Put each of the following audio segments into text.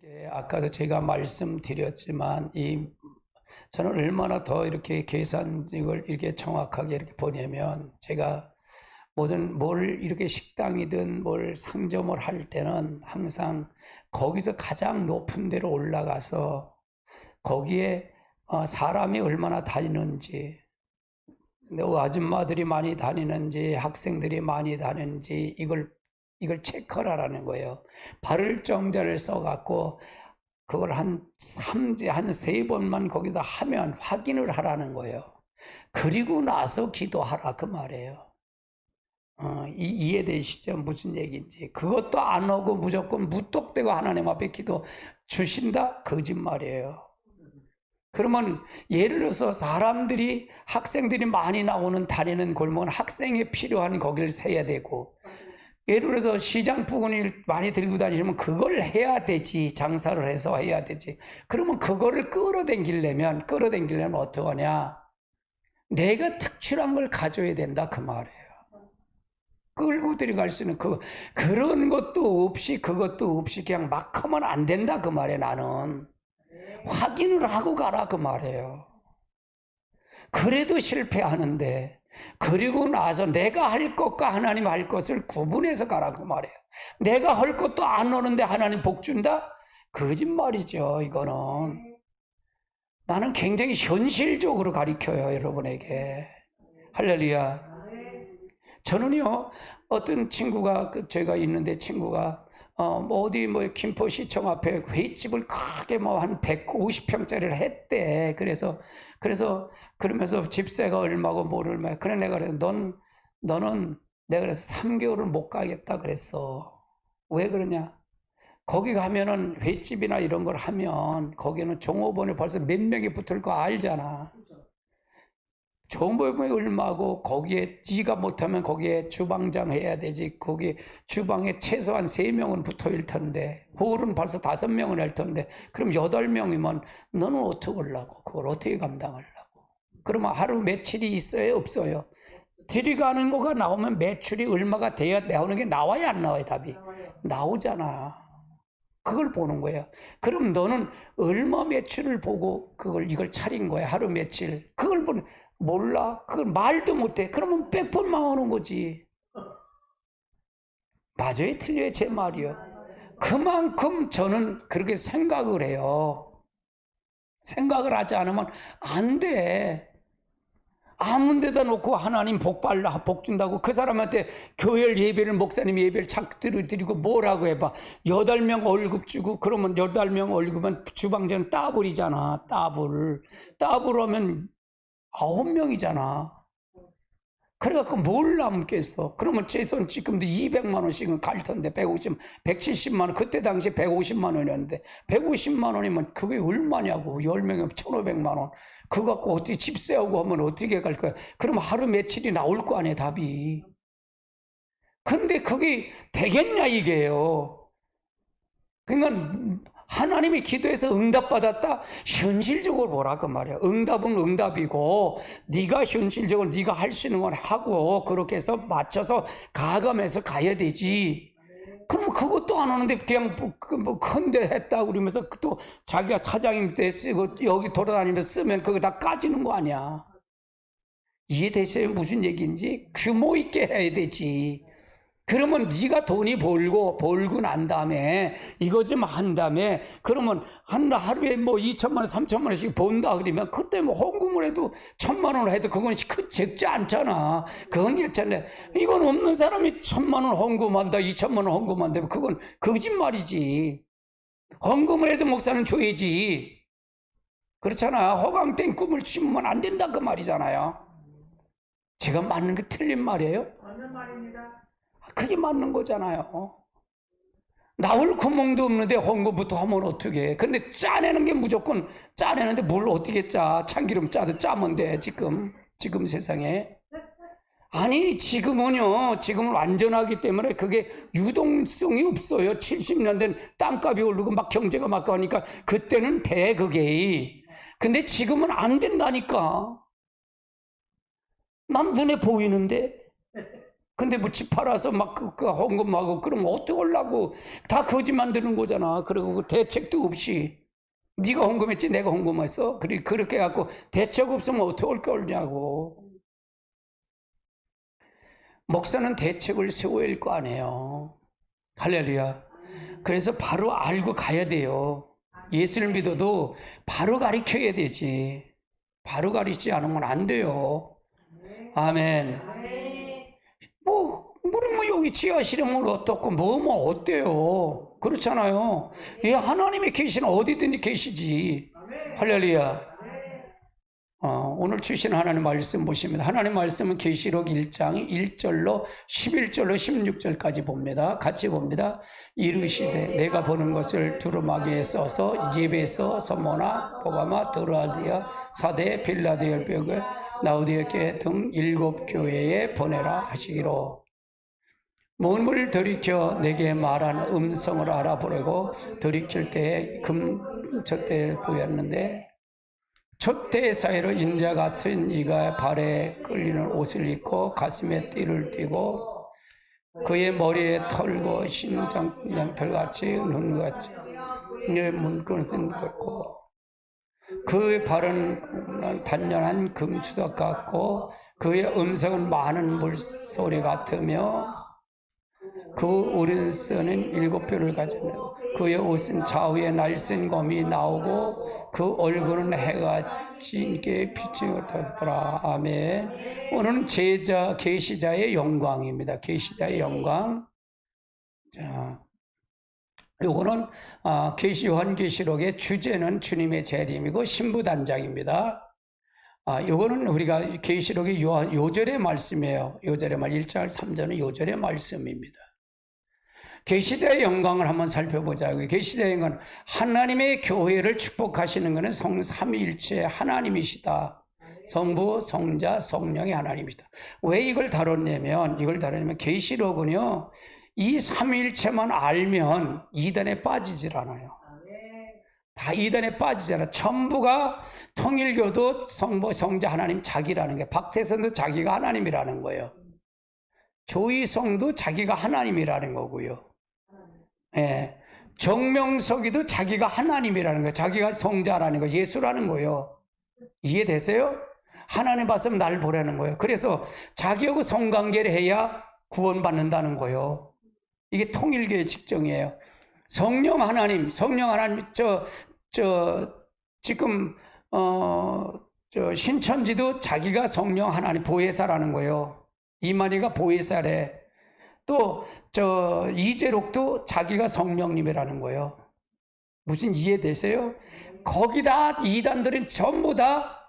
여러분에게 아까도 제가 말씀드렸지만 저는 얼마나 더 이렇게 계산을 이렇게 정확하게 이렇게 보냐면, 제가 뭘 이렇게 식당이든 뭘 상점을 할 때는 항상 거기서 가장 높은 데로 올라가서 거기에 사람이 얼마나 다니는지, 아줌마들이 많이 다니는지 학생들이 많이 다니는지 이걸 체크하라는 거예요. 발을 정자를 써갖고 그걸 한 세 번만 거기다 하면 확인을 하라는 거예요. 그리고 나서 기도하라 그 말이에요. 이해되시죠? 무슨 얘기인지. 그것도 안 하고 무조건 무턱대고 하나님 앞에 기도 주신다? 거짓말이에요. 그러면 예를 들어서 학생들이 많이 다니는 골목은 학생이 필요한 거기를 세야 되고, 예를 들어서 시장 부근을 많이 들고 다니시면 그걸 해야 되지. 장사를 해서 해야 되지. 그러면 그거를 끌어당기려면 어떡하냐? 내가 특출한 걸 가져야 된다 그 말이에요. 끌고 들어갈 수 있는 그런 것도 없이 그것도 없이 그냥 막 하면 안 된다 그 말이에요. 나는 확인을 하고 가라 그 말이에요. 그래도 실패하는데, 그리고 나서 내가 할 것과 하나님 할 것을 구분해서 가라고 말해요. 내가 할 것도 안 오는데 하나님 복 준다? 거짓말이죠. 이거는 나는 굉장히 현실적으로 가르쳐요, 여러분에게. 할렐루야. 저는요, 어떤 친구가, 제가 있는데 친구가 어디 김포시청 앞에 횟집을 크게 한 150평짜리를 했대. 그러면서 집세가 얼마고 뭘 얼마야. 그래 내가 그래 너는 내가 그래서 3개월을 못 가겠다 그랬어. 왜 그러냐? 거기 가면은 횟집이나 이런 걸 하면 거기는 종업원이 벌써 몇 명이 붙을 거 알잖아. 종업원이 얼마고, 거기에 지가 못하면 거기에 주방장 해야 되지. 거기 주방에 최소한 3명은 붙어일 텐데, 홀은 벌써 5명은 할 텐데, 그럼 8명이면 너는 어떻게 하려고? 그걸 어떻게 감당하려고? 그러면 하루 매출이 있어요? 없어요? 들이가는 거가 나오면 매출이 얼마가 돼야 나오는 게 나와야 안 나와요? 답이 나오잖아. 그걸 보는 거야. 그럼 너는 얼마 매출을 보고 이걸 차린 거야? 하루 매출. 그걸 보는, 몰라? 그걸 말도 못해. 그러면 100번 망하는 거지. 맞아요? 틀려요? 제 말이요. 그만큼 저는 그렇게 생각을 해요. 생각을 하지 않으면 안 돼. 아무 데다 놓고 하나님 복 준다고 그 사람한테 교회 예배를, 목사님 예배를 착들을 드리고 뭐라고 해봐. 8명 월급 주고, 그러면 8명 월급은 주방장 따블이잖아. 따블 하면 9명이잖아. 그래갖고 뭘 남겠어? 그러면 최소한 지금도 200만 원씩은 갈 텐데, 170만 원, 그때 당시 150만 원이었는데, 150만 원이면 그게 얼마냐고. 10명이면 1,500만 원. 그거 갖고 어떻게 집 세우고 하면 어떻게 갈 거야? 그럼 하루 며칠이 나올 거 아니야, 답이. 근데 그게 되겠냐, 이게요. 그러니까 하나님이 기도해서 응답받았다? 현실적으로 보라고 말이야. 응답은 응답이고, 네가 현실적으로 네가 할 수 있는 걸 하고, 그렇게 해서 맞춰서 가감해서 가야 되지. 그럼 그것도 안 하는데 그냥 큰데 했다 그러면서 또 자기가 사장님 때 쓰고 여기 돌아다니면서 쓰면 그거 다 까지는 거 아니야. 이해되세요? 무슨 얘기인지? 규모 있게 해야 되지. 그러면 네가 돈이 벌고 난 다음에 이거 좀 한 다음에, 그러면 하루에 2천만 원, 3천만 원씩 번다 그러면 그때 헌금을 해도 1,000만 원을 해도 그건 적지 않잖아. 그건 괜찮네. 이건 없는 사람이 1,000만 원 헌금한다, 2천만 원 헌금한다, 그건 거짓말이지. 헌금을 해도 목사는 줘야지. 그렇잖아. 허강된 꿈을 심으면 안 된다 그 말이잖아요. 제가 맞는 게 틀린 말이에요? 맞는 말입니다. 그게 맞는 거잖아요. 나올 구멍도 없는데 헌금부터 하면 어떻게 해? 근데 짜내는 게 무조건 짜내는데 뭘 어떻게 짜? 참기름 짜면 돼, 지금 세상에. 아니, 지금은 완전하기 때문에 그게 유동성이 없어요. 70년대는 땅값이 오르고 막 경제가 막 가니까 그때는 돼, 그게. 근데 지금은 안 된다니까. 난 눈에 보이는데. 근데 뭐 집 팔아서 막 그 헌금하고 그러면 어떡하려고. 다 거짓 만드는 거잖아. 그리고 대책도 없이. 네가 헌금했지 내가 헌금했어? 그렇게 해갖고 대책 없으면 어떡할 거냐고. 목사는 대책을 세워야 할 거 아니에요. 할렐루야. 그래서 바로 알고 가야 돼요. 예수를 믿어도 바로 가르쳐야 되지. 바로 가르치지 않으면 안 돼요. 아멘. 뭐 여기 지하실이면 어떻고 뭐 어때요? 그렇잖아요. 예, 하나님이 계시는 어디든지 계시지. 할렐루야. 오늘 주신 하나님 말씀 보시면 하나님 말씀은 계시록 1장 1절로 11절로 16절까지 봅니다. 같이 봅니다. 이르시되 내가 보는 것을 두루마기에 써서 예배서 서모나 보가마 드로아디아 사대 빌라델비아에 라우디게에 등 7교회에 보내라 하시기로. 몸을 돌이켜 내게 말한 음성을 알아보려고 돌이킬 때에 금촛대에 보였는데 촛대 사이로 인자 같은 이가 발에 끌리는 옷을 입고 가슴에 띠를 띠고 그의 머리에 털고 심장별같이 눈같이 문끈을 걷고 그의 발은 단련한 금추석 같고 그의 음성은 많은 물소리 같으며 그 오른손은 7뼈를 가졌네요. 그의 옷은 좌우에 날쌘 검이 나오고 그 얼굴은 해가 진게 빛이 어떻더라. 아멘. 오늘은 계시자의 영광입니다. 계시자의 영광. 자, 요거는 요한계시록의 주제는 주님의 재림이고 신부단장입니다. 요거는 우리가 계시록의 요절의 말씀이에요. 요절의 말 1절 3절은 요절의 말씀입니다. 계시자의 영광을 한번 살펴보자고요. 계시자의 영광은 하나님의 교회를 축복하시는 것은 성삼위일체의 하나님이시다. 성부, 성자, 성령의 하나님이시다. 왜 이걸 다뤘냐면 계시록은요. 이 삼위일체만 알면 이단에 빠지질 않아요. 다 이단에 빠지잖아. 전부가 통일교도 성부, 성자, 하나님 자기라는 게 박태선도 자기가 하나님이라는 거예요. 조이성도 자기가 하나님이라는 거고요. 예. 정명석이도 자기가 하나님이라는 거예요. 자기가 성자라는 거, 예수라는 거예요. 이해되세요? 하나님 봤으면 날 보라는 거예요. 그래서 자기하고 성관계를 해야 구원받는다는 거예요. 이게 통일교의 직정이에요. 성령 하나님, 지금, 신천지도 자기가 성령 하나님 보혜사라는 거예요. 이만희가 보혜사래. 또, 이재록도 자기가 성령님이라는 거예요. 무슨 이해되세요? 거기다 이단들은 전부 다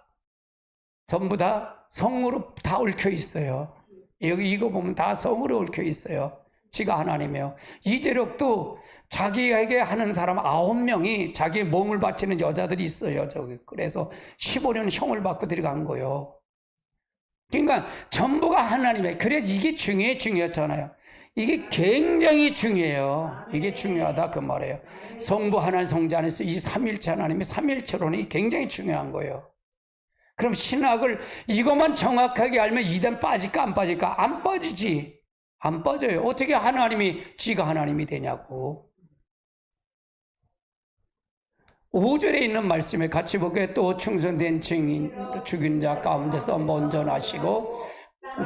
성으로 다 얽혀 있어요. 여기 이거 보면 다 성으로 얽혀 있어요. 지가 하나님이에요. 이재력도 자기에게 하는 사람 9명이 자기 몸을 바치는 여자들이 있어요. 그래서 15년 형을 받고 들어간 거예요. 그러니까 전부가 하나님이에요. 그래서 이게 중요했잖아요. 이게 굉장히 중요해요. 이게 중요하다 그 말이에요. 성부 하나님 성자 안에서 이 삼일체 하나님이 삼일체론이 굉장히 중요한 거예요. 그럼 신학을 이것만 정확하게 알면 이단 빠질까 안 빠질까? 안 빠지지. 안 빠져요. 어떻게 하나님이 지가 하나님이 되냐고. 5절에 있는 말씀에 같이 보게 또 충성된 증인 죽인 자 가운데서 먼저 나시고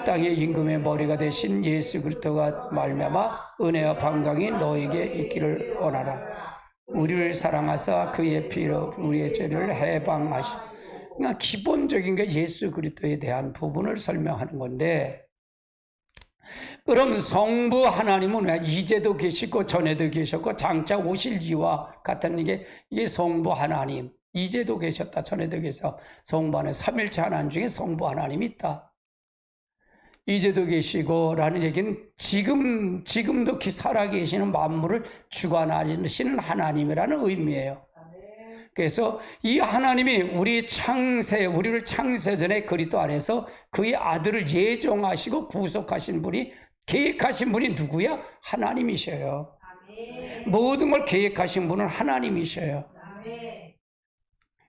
땅의 임금의 머리가 되신 예수 그리스도가 말미암아 은혜와 평강이 너에게 있기를 원하라. 우리를 사랑하사 그의 피로 우리의 죄를 해방하시. 그러니까 기본적인 게 예수 그리스도에 대한 부분을 설명하는 건데, 그럼 성부 하나님은 왜 이제도 계시고 전에도 계셨고 장차 오실 이와 같은 이게 성부 하나님, 이제도 계셨다 전에도 계셔. 성부 하나님, 삼일체 하나님 중에 성부 하나님이 있다. 이제도 계시고 라는 얘기는 지금도 살아계시는 만물을 주관하시는 하나님이라는 의미예요. 그래서 이 하나님이 우리를 창세 전에 그리스도 안에서 그의 아들을 예정하시고 구속하신 분이, 계획하신 분이 누구야? 하나님이셔요. 모든 걸 계획하신 분은 하나님이셔요.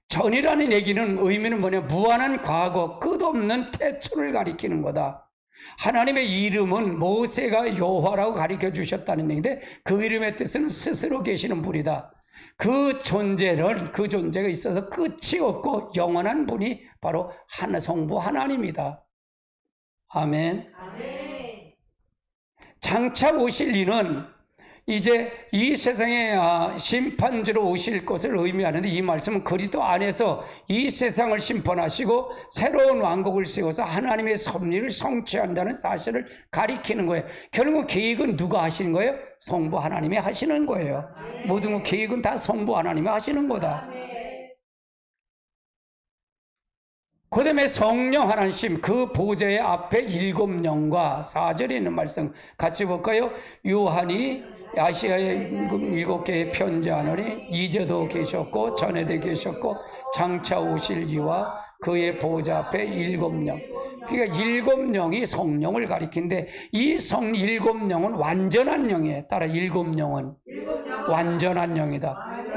전이라는 얘기는 의미는 뭐냐? 무한한 과거, 끝없는 태초를 가리키는 거다. 하나님의 이름은 모세가 여호와라고 가르쳐 주셨다는 얘기인데 그 이름의 뜻은 스스로 계시는 분이다. 그 존재가 있어서 끝이 없고 영원한 분이 바로 성부 하나님이다. 아멘. 아멘. 장차 오실 이는 이제 이 세상에 심판주로 오실 것을 의미하는데, 이 말씀은 그리스도 안에서 이 세상을 심판하시고 새로운 왕국을 세워서 하나님의 섭리를 성취한다는 사실을 가리키는 거예요. 결국 계획은 누가 하시는 거예요? 성부 하나님이 하시는 거예요. 모든 계획은 다 성부 하나님이 하시는 거다. 그 다음에 성령 하나님, 그 보좌의 앞에 7영과 4절에 있는 말씀 같이 볼까요? 요한이 아시아의 7개의 편지하노니 이제도 계셨고 전에도 계셨고 장차 오실 이와 그의 보좌 앞에 7영. 그러니까 7영이 성령을 가리키는데 이 7영은 완전한 영이에요. 따라 7영은 완전한 영이다.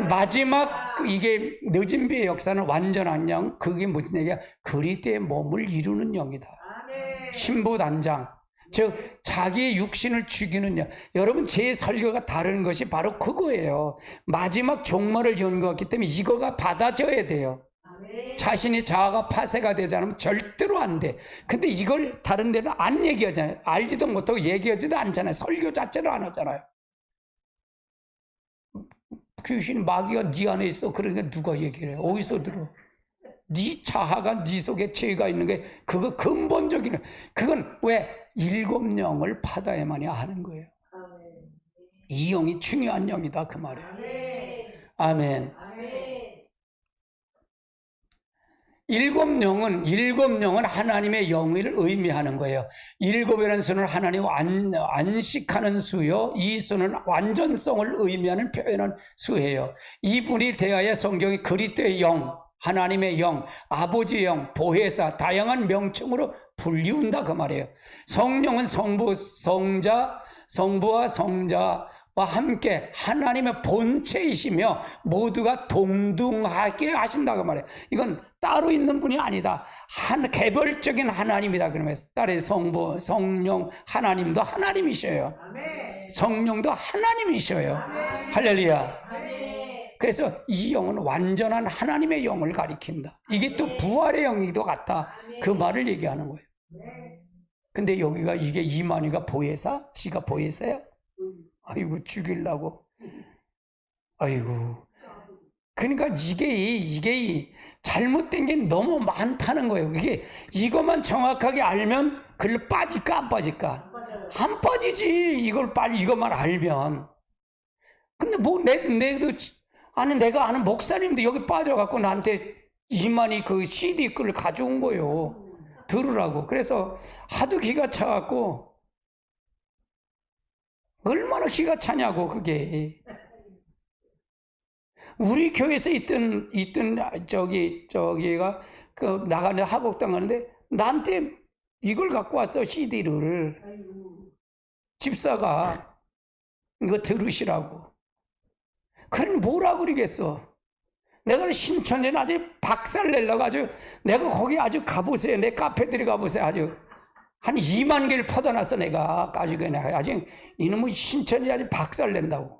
마지막 이게 늦은 비의 역사는 완전한 영. 그게 무슨 얘기야? 그리스도의 몸을 이루는 영이다. 신부단장. 즉 자기의 육신을 죽이는 영. 여러분, 제 설교가 다른 것이 바로 그거예요. 마지막 종말을 연구했기 때문에 이거가 받아져야 돼요. 자신이 자아가 파쇄가 되지 않으면 절대로 안 돼. 근데 이걸 다른 데는 안 얘기하잖아요. 알지도 못하고 얘기하지도 않잖아요. 설교 자체를 안 하잖아요. 귀신 마귀가 네 안에 있어. 그러니까 누가 얘기를 해? 어디서 들어? 네 자아가 네 속에 죄가 있는 게 그거 근본적인, 그건 왜 7영을 받아야만이 하는 거예요. 이 영이 중요한 영이다 그 말이에요. 아멘. 7영은 하나님의 영을 의미하는 거예요. 7이라는 수는 하나님 안식하는 수요. 이 수는 완전성을 의미하는 표현한 수예요. 이분이 대하여 성경이 그리스도의 영, 하나님의 영, 아버지의 영, 보혜사, 다양한 명칭으로 불리운다 그 말이에요. 성령은 성부와 성자와 함께 하나님의 본체이시며 모두가 동등하게 하신다 그 말이에요. 이건 따로 있는 분이 아니다. 개별적인 하나님이다 그러면서 딸의 성부, 성령, 하나님도 하나님이셔요. 성령도 하나님이셔요. 할렐루야. 그래서 이 영은 완전한 하나님의 영을 가리킨다. 이게 또 부활의 영이기도 같다. 그 말을 얘기하는 거예요. 근데 여기가 이게 이만희가 보혜사? 지가 보혜사야? 아이고 죽이려고. 아이고. 그러니까 이게 잘못된 게 너무 많다는 거예요. 이것만 정확하게 알면 글로 빠질까 안 빠질까? 안 빠지지. 이걸 빨리 이것만 알면. 근데 뭐 내가 아는 목사님도 여기 빠져갖고 나한테 이만희 그 CD 글을 가져온 거예요. 들으라고. 그래서 하도 기가 차갖고, 얼마나 기가 차냐고 그게. 우리 교회에서 있던 저기가 그 나가는 하복당 가는데 나한테 이걸 갖고 왔어. CD를. 집사가 이거 들으시라고. 그럼 뭐라 그러겠어. 내가 신천지는 아주 박살 내려고 아주, 내가 거기 아주 가보세요. 내 카페들이 가보세요. 아주 한 2만 개를 퍼다놨어. 내가 가지고 아주 이놈의 신천지 아주 박살 낸다고.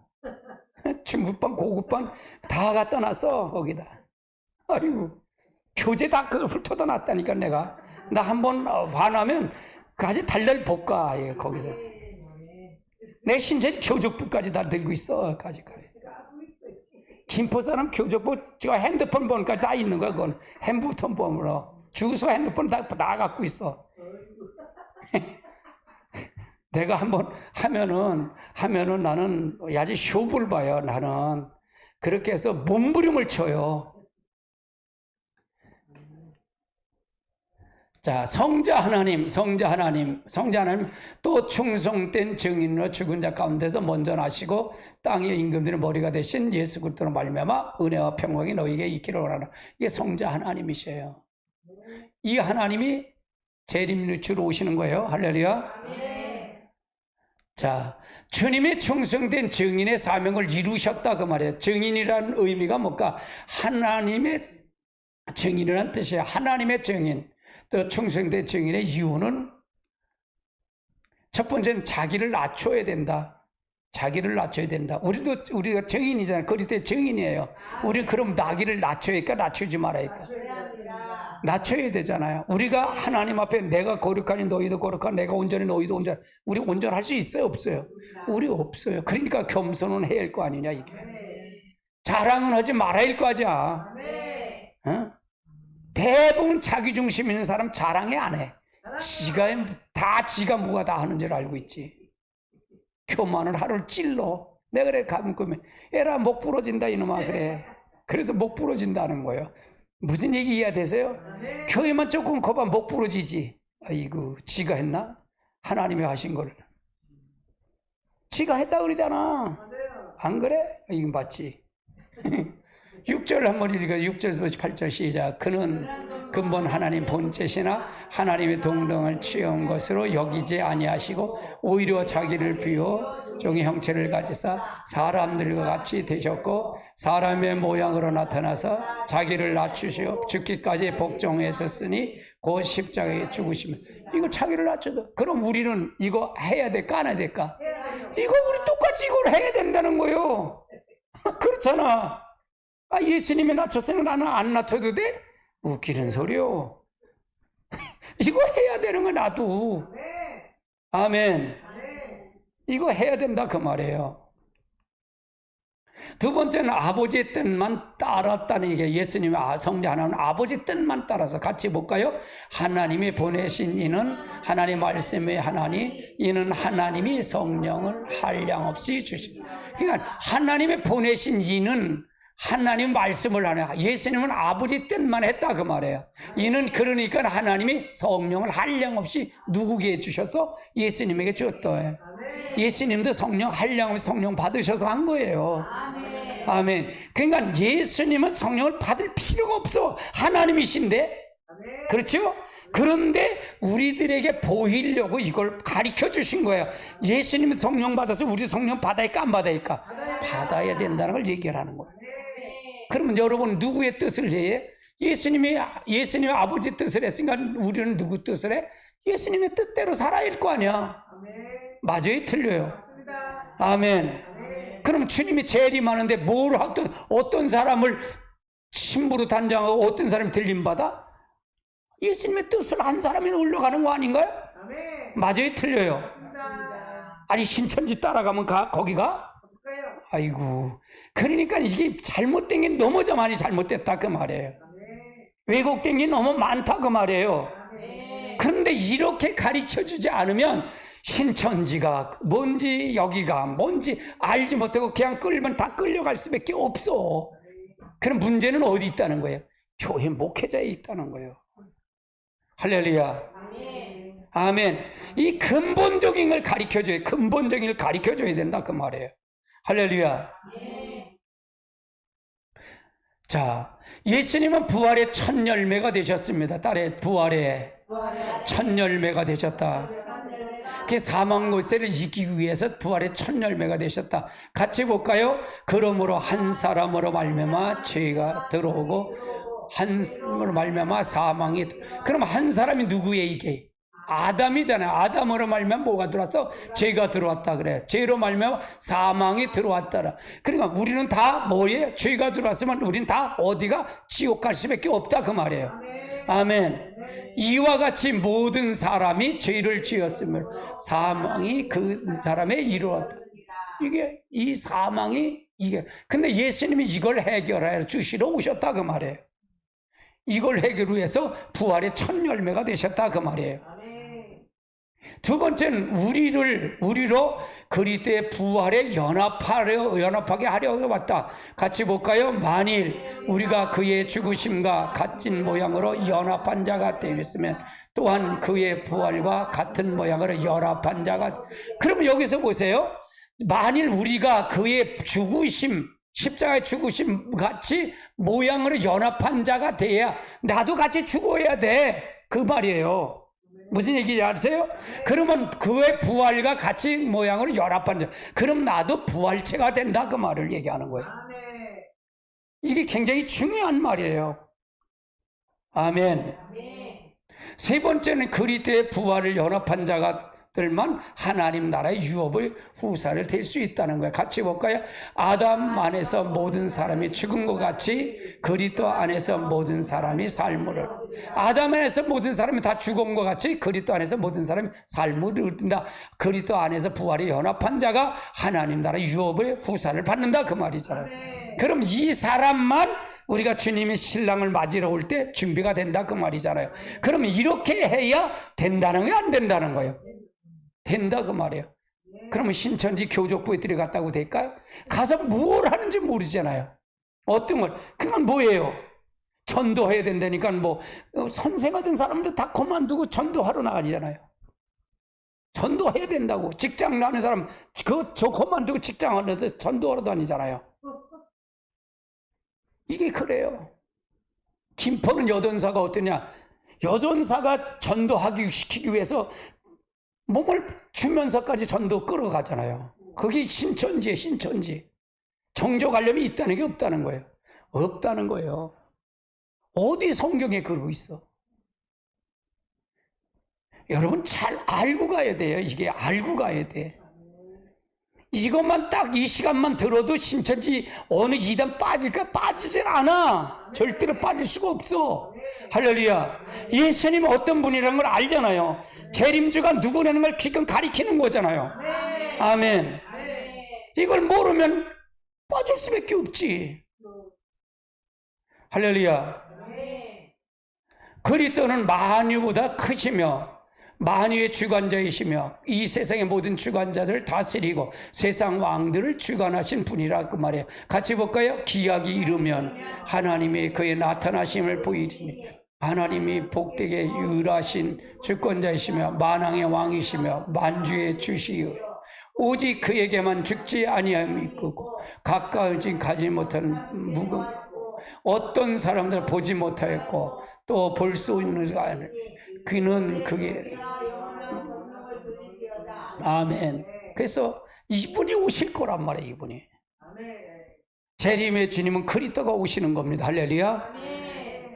중급반 고급반 다 갖다 놨어 거기다. 아이고, 교재 다 그걸 훑어다 놨다니까. 내가 나 한번 화나면 아주 달달 볶아. 거기서 내 신천지 교족부까지 다 들고 있어. 가지고 김포 사람 교족부, 저 핸드폰 번까지 다 있는 거야. 그건 핸드폰 번으로 주소 핸드폰 다 갖고 있어. 내가 한번 하면은 나는 아주 쇼부를 봐요. 나는 그렇게 해서 몸부림을 쳐요. 자, 성자 하나님 또 충성된 증인으로 죽은 자 가운데서 먼저 나시고 땅의 임금들의 머리가 되신 예수 그리스도로 말미암아 은혜와 평강이 너희에게 있기를 원하노라. 이게 성자 하나님이셔요. 이 하나님이 재림주로 오시는 거예요. 할렐루야. 자, 주님이 충성된 증인의 사명을 이루셨다 그 말이에요. 증인이라는 의미가 뭘까? 하나님의 증인이라는 뜻이에요. 하나님의 증인. 또 충성된 증인의 이유는 첫 번째는 자기를 낮춰야 된다. 자기를 낮춰야 된다. 우리가 증인이잖아요. 그리스도의 증인이에요. 우리 그럼 나기를 낮춰야 할까 낮추지 말아야 할까? 낮춰야 되잖아요. 우리가 하나님 앞에 내가 거룩하니 너희도 거룩하니 내가 온전히 너희도 온전히. 우리 온전할 수 있어요 없어요? 우리 없어요. 그러니까 겸손은 해야 할 거 아니냐 이게. 자랑은 하지 말아야 할 거 하자. 어? 대부분 자기 중심 있는 사람 자랑해 안 해. 지가 뭐가 다 하는 줄 알고 있지. 교만을 하루를 찔러. 내가 그래 가면 에라 목 부러진다 이놈아 그래. 그래서 목 부러진다는 거예요. 무슨 얘기 이해되세요? 교회만 조금 거봐 목 부러지지. 아이고 지가 했나? 하나님이 하신 걸. 지가 했다 그러잖아. 안 그래? 이건 맞지. 6절 한번 읽어. 6절에서 8절 시작. 그는 근본 하나님 본체시나 하나님의 동등을 취한 것으로 여기지 아니하시고 오히려 자기를 비워 종의 형체를 가지사 사람들과 같이 되셨고 사람의 모양으로 나타나서 자기를 낮추시어 죽기까지 복종했었으니 곧 십자가에 죽으시면. 이거 자기를 낮춰도. 그럼 우리는 이거 해야 될까 안 해야 될까? 이거 우리 똑같이 이걸 해야 된다는 거예요. 그렇잖아. 예수님이 낮췄으니 나는 안 낮춰도 돼? 웃기는 소리요. 이거 해야 되는 거 나도. 아멘. 이거 해야 된다 그 말이에요. 두 번째는 아버지의 뜻만 따랐다는 얘기예요. 예수님의 성령 하나는 아버지 뜻만 따라서 같이 볼까요? 하나님이 보내신 이는 하나님 말씀의 하나니 이는 하나님이 성령을 한량없이 주십니다. 그러니까 하나님의 보내신 이는 하나님 말씀을 하냐. 예수님은 아버지 뜻만 했다 그 말이에요. 이는 그러니까 하나님이 성령을 한량없이 누구에게 주셔서 예수님에게 줬다. 예수님도 성령 한량없이 성령 받으셔서 한 거예요. 아멘. 그러니까 예수님은 성령을 받을 필요가 없어. 하나님이신데. 그렇죠? 그런데 우리들에게 보이려고 이걸 가르쳐 주신 거예요. 예수님은 성령 받아서 우리 성령 받아야할까 안 받아야할까? 받아야 된다는 걸 얘기하는 거예요. 그러면 여러분 누구의 뜻을 해? 예수님의 아버지 뜻을 했으니까 우리는 누구 뜻을 해? 예수님의 뜻대로 살아야 할 거 아니야. 맞아요? 틀려요? 아멘. 그럼 주님이 재림하는데 뭘 하든 어떤 사람을 신부로 단장하고 어떤 사람이 들림받아? 예수님의 뜻을 한 사람이 올라가는 거 아닌가요? 맞아요? 틀려요? 아니 신천지 따라가면 거기가? 아이고. 그러니까 이게 잘못된 게 너무 많이 잘못됐다 그 말이에요. 왜곡된 게 너무 많다 그 말이에요. 그런데 이렇게 가르쳐주지 않으면 신천지가 뭔지 여기가 뭔지 알지 못하고 그냥 끌면 다 끌려갈 수밖에 없어. 그럼 문제는 어디 있다는 거예요? 교회 목회자에 있다는 거예요. 할렐루야. 아멘. 이 근본적인 걸 가르쳐줘야, 근본적인 걸 가르쳐줘야 된다 그 말이에요. 할렐루야. 자, 예수님은 부활의 첫 열매가 되셨습니다. 딸의 부활의 첫 열매가 되셨다. 그 사망 권세를 이기기 위해서 부활의 첫 열매가 되셨다. 같이 볼까요? 그러므로 한 사람으로 말미암아 죄가 들어오고 한 사람으로 말미암아 사망이. 그럼 한 사람이 누구예요 이게? 아담이잖아요. 아담으로 말미암아 뭐가 들어왔어? 죄가 들어왔다 그래. 죄로 말미암아 사망이 들어왔다라. 그러니까 우리는 다 뭐예요? 죄가 들어왔으면 우리는 다 어디가? 지옥 갈 수밖에 없다 그 말이에요. 아멘. 이와 같이 모든 사람이 죄를 지었으면 사망이 그 사람에 이르렀다. 이게 이 사망이 이게. 근데 예수님이 이걸 해결해 주시러 오셨다 그 말이에요. 이걸 해결해서 부활의 첫 열매가 되셨다 그 말이에요. 두 번째는 우리로 그리스도의 부활에 연합하게 하려고 왔다. 같이 볼까요? 만일 우리가 그의 죽으심과 같은 모양으로 연합한 자가 되었으면 또한 그의 부활과 같은 모양으로 연합한 자가. 그러면 여기서 보세요. 만일 우리가 그의 죽으심, 십자가의 죽으심 같이 모양으로 연합한 자가 돼야 나도 같이 죽어야 돼. 그 말이에요. 무슨 얘기인지 아세요? 그러면 그의 부활과 같이 모양으로 연합한 자. 그럼 나도 부활체가 된다. 그 말을 얘기하는 거예요. 이게 굉장히 중요한 말이에요. 아멘. 세 번째는 그리스도의 부활을 연합한 자가 들만 하나님 나라의 유업의 후사를 될 수 있다는 거예요. 같이 볼까요? 아담 안에서 모든 사람이 죽은 것 같이 그리스도 안에서 모든 사람이 삶을, 아담 안에서 모든 사람이 다 죽은 것 같이 그리스도 안에서 모든 사람이 삶을 얻는다. 그리스도 안에서 부활에 연합한 자가 하나님 나라 유업의 후사를 받는다, 그 말이잖아요. 그럼 이 사람만 우리가 주님의 신랑을 맞이러 올 때 준비가 된다, 그 말이잖아요. 그러면 이렇게 해야 된다는 거예요, 안 된다는 거예요? 된다, 그 말이에요. 그러면 신천지 교족부에 들어갔다고 될까요? 가서 뭘 하는지 모르잖아요. 어떤 걸, 그건 뭐예요? 전도해야 된다니까, 뭐 선생하던 사람들 다 그만두고 전도하러 나가잖아요. 전도해야 된다고. 직장 나는 사람 저 그만두고 직장 하면서 전도하러 다니잖아요. 이게 그래요. 김포는 여전사가 어떠냐? 여전사가 전도하기 시키기 위해서 몸을 주면서까지 전도 끌어가잖아요. 그게 신천지예요, 신천지. 정조관념이 있다는 게 없다는 거예요. 없다는 거예요. 어디 성경에 그러고 있어? 여러분 잘 알고 가야 돼요. 이게 알고 가야 돼. 이것만 딱 이 시간만 들어도 신천지 어느 이단 빠질까? 빠지질 않아. 절대로 빠질 수가 없어. 할렐루야. 예수님은 어떤 분이라는 걸 알잖아요. 재림주가 누구라는 걸 지금 가리키는 거잖아요. 아멘. 이걸 모르면 빠질 수밖에 없지. 할렐루야. 그리스도는 만유보다 크시며 만유의 주관자이시며 이 세상의 모든 주관자들을 다스리고 세상 왕들을 주관하신 분이라, 그 말이에요. 같이 볼까요? 기약이 이르면 하나님이 그의 나타나심을 보이리니 하나님이 복되게 유일하신 주권자이시며 만왕의 왕이시며 만주의 주시요 오직 그에게만 죽지 아니함이 있고 가까이 가지 못한 무금, 어떤 사람들 보지 못하였고 또 볼 수 있는 거 아니에요. 그는 그게 아멘. 그래서 이분이 오실 거란 말이에요. 이분이 재림의 주님은 그리스도가 오시는 겁니다. 할렐루야.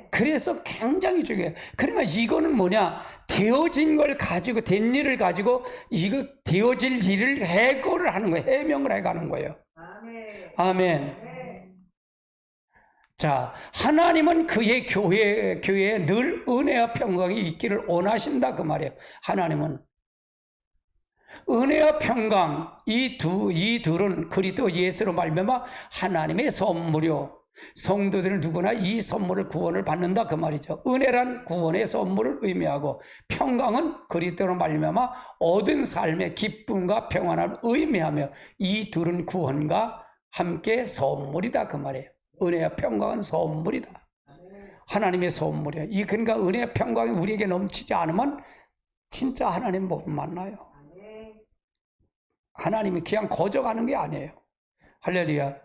그래서 굉장히 중요해요. 그러니까 이거는 뭐냐, 되어진 걸 가지고, 된 일을 가지고 이거 되어질 일을 해고를 하는 거예요. 해명을 해가는 거예요. 아멘. 자, 하나님은 그의 교회에 늘 은혜와 평강이 있기를 원하신다, 그 말이에요. 하나님은 은혜와 평강, 이 둘은 그리스도 예수로 말미암아 하나님의 선물이요, 성도들은 누구나 이 선물을, 구원을 받는다, 그 말이죠. 은혜란 구원의 선물을 의미하고 평강은 그리스도로 말미암아 얻은 삶의 기쁨과 평안을 의미하며 이 둘은 구원과 함께 선물이다, 그 말이에요. 은혜와 평강은 선물이다. 하나님의 선물이에요. 이 그러니까 은혜와 평강이 우리에게 넘치지 않으면 진짜 하나님 못 만나요. 하나님이 그냥 거저가는 게 아니에요. 할렐루야.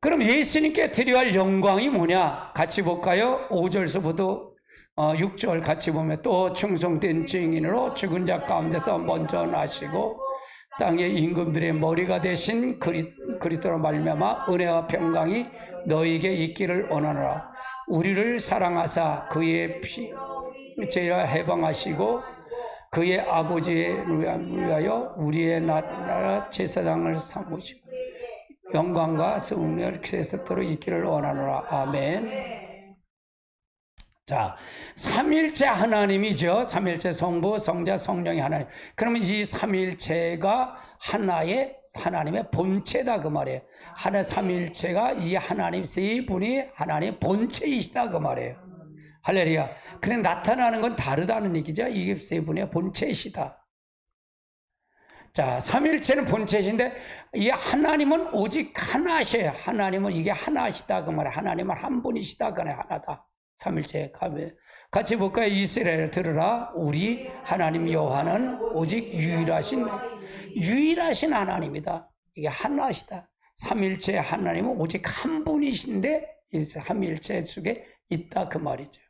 그럼 예수님께 드려야 할 영광이 뭐냐? 같이 볼까요? 5절서부터 6절 같이 보면 또 충성된 증인으로 죽은 자 가운데서 먼저 나시고 땅의 임금들의 머리가 되신 그리스도로 말미암아 은혜와 평강이 너희에게 있기를 원하노라. 우리를 사랑하사 그의 피 죄라 해방하시고 그의 아버지에 위하여 우리의 나라 제사장을 삼으시고 영광과 승리를 계속토록 있기를 원하노라. 아멘. 자, 삼일체 하나님이죠. 삼일체 성부, 성자, 성령의 하나님. 그러면 이 삼일체가 하나님의 본체다, 그 말이에요. 하나 삼일체가 이 하나님 세 분이 하나님의 본체이시다, 그 말이에요. 할렐루야. 그래 나타나는 건 다르다는 얘기죠. 이게 세 분의 본체이시다. 자, 삼일체는 본체이신데 이 하나님은 오직 하나셔요. 하나님은 이게 하나시다, 그 말이에요. 하나님은 한 분이시다, 그네 하나다. 삼일체 같이 볼까요? 이스라엘 들으라. 우리 하나님 여호와는 오직 유일하신 하나님이다. 이게 하나시다. 삼일체 하나님은 오직 한 분이신데 이 삼일체 속에 있다, 그 말이죠.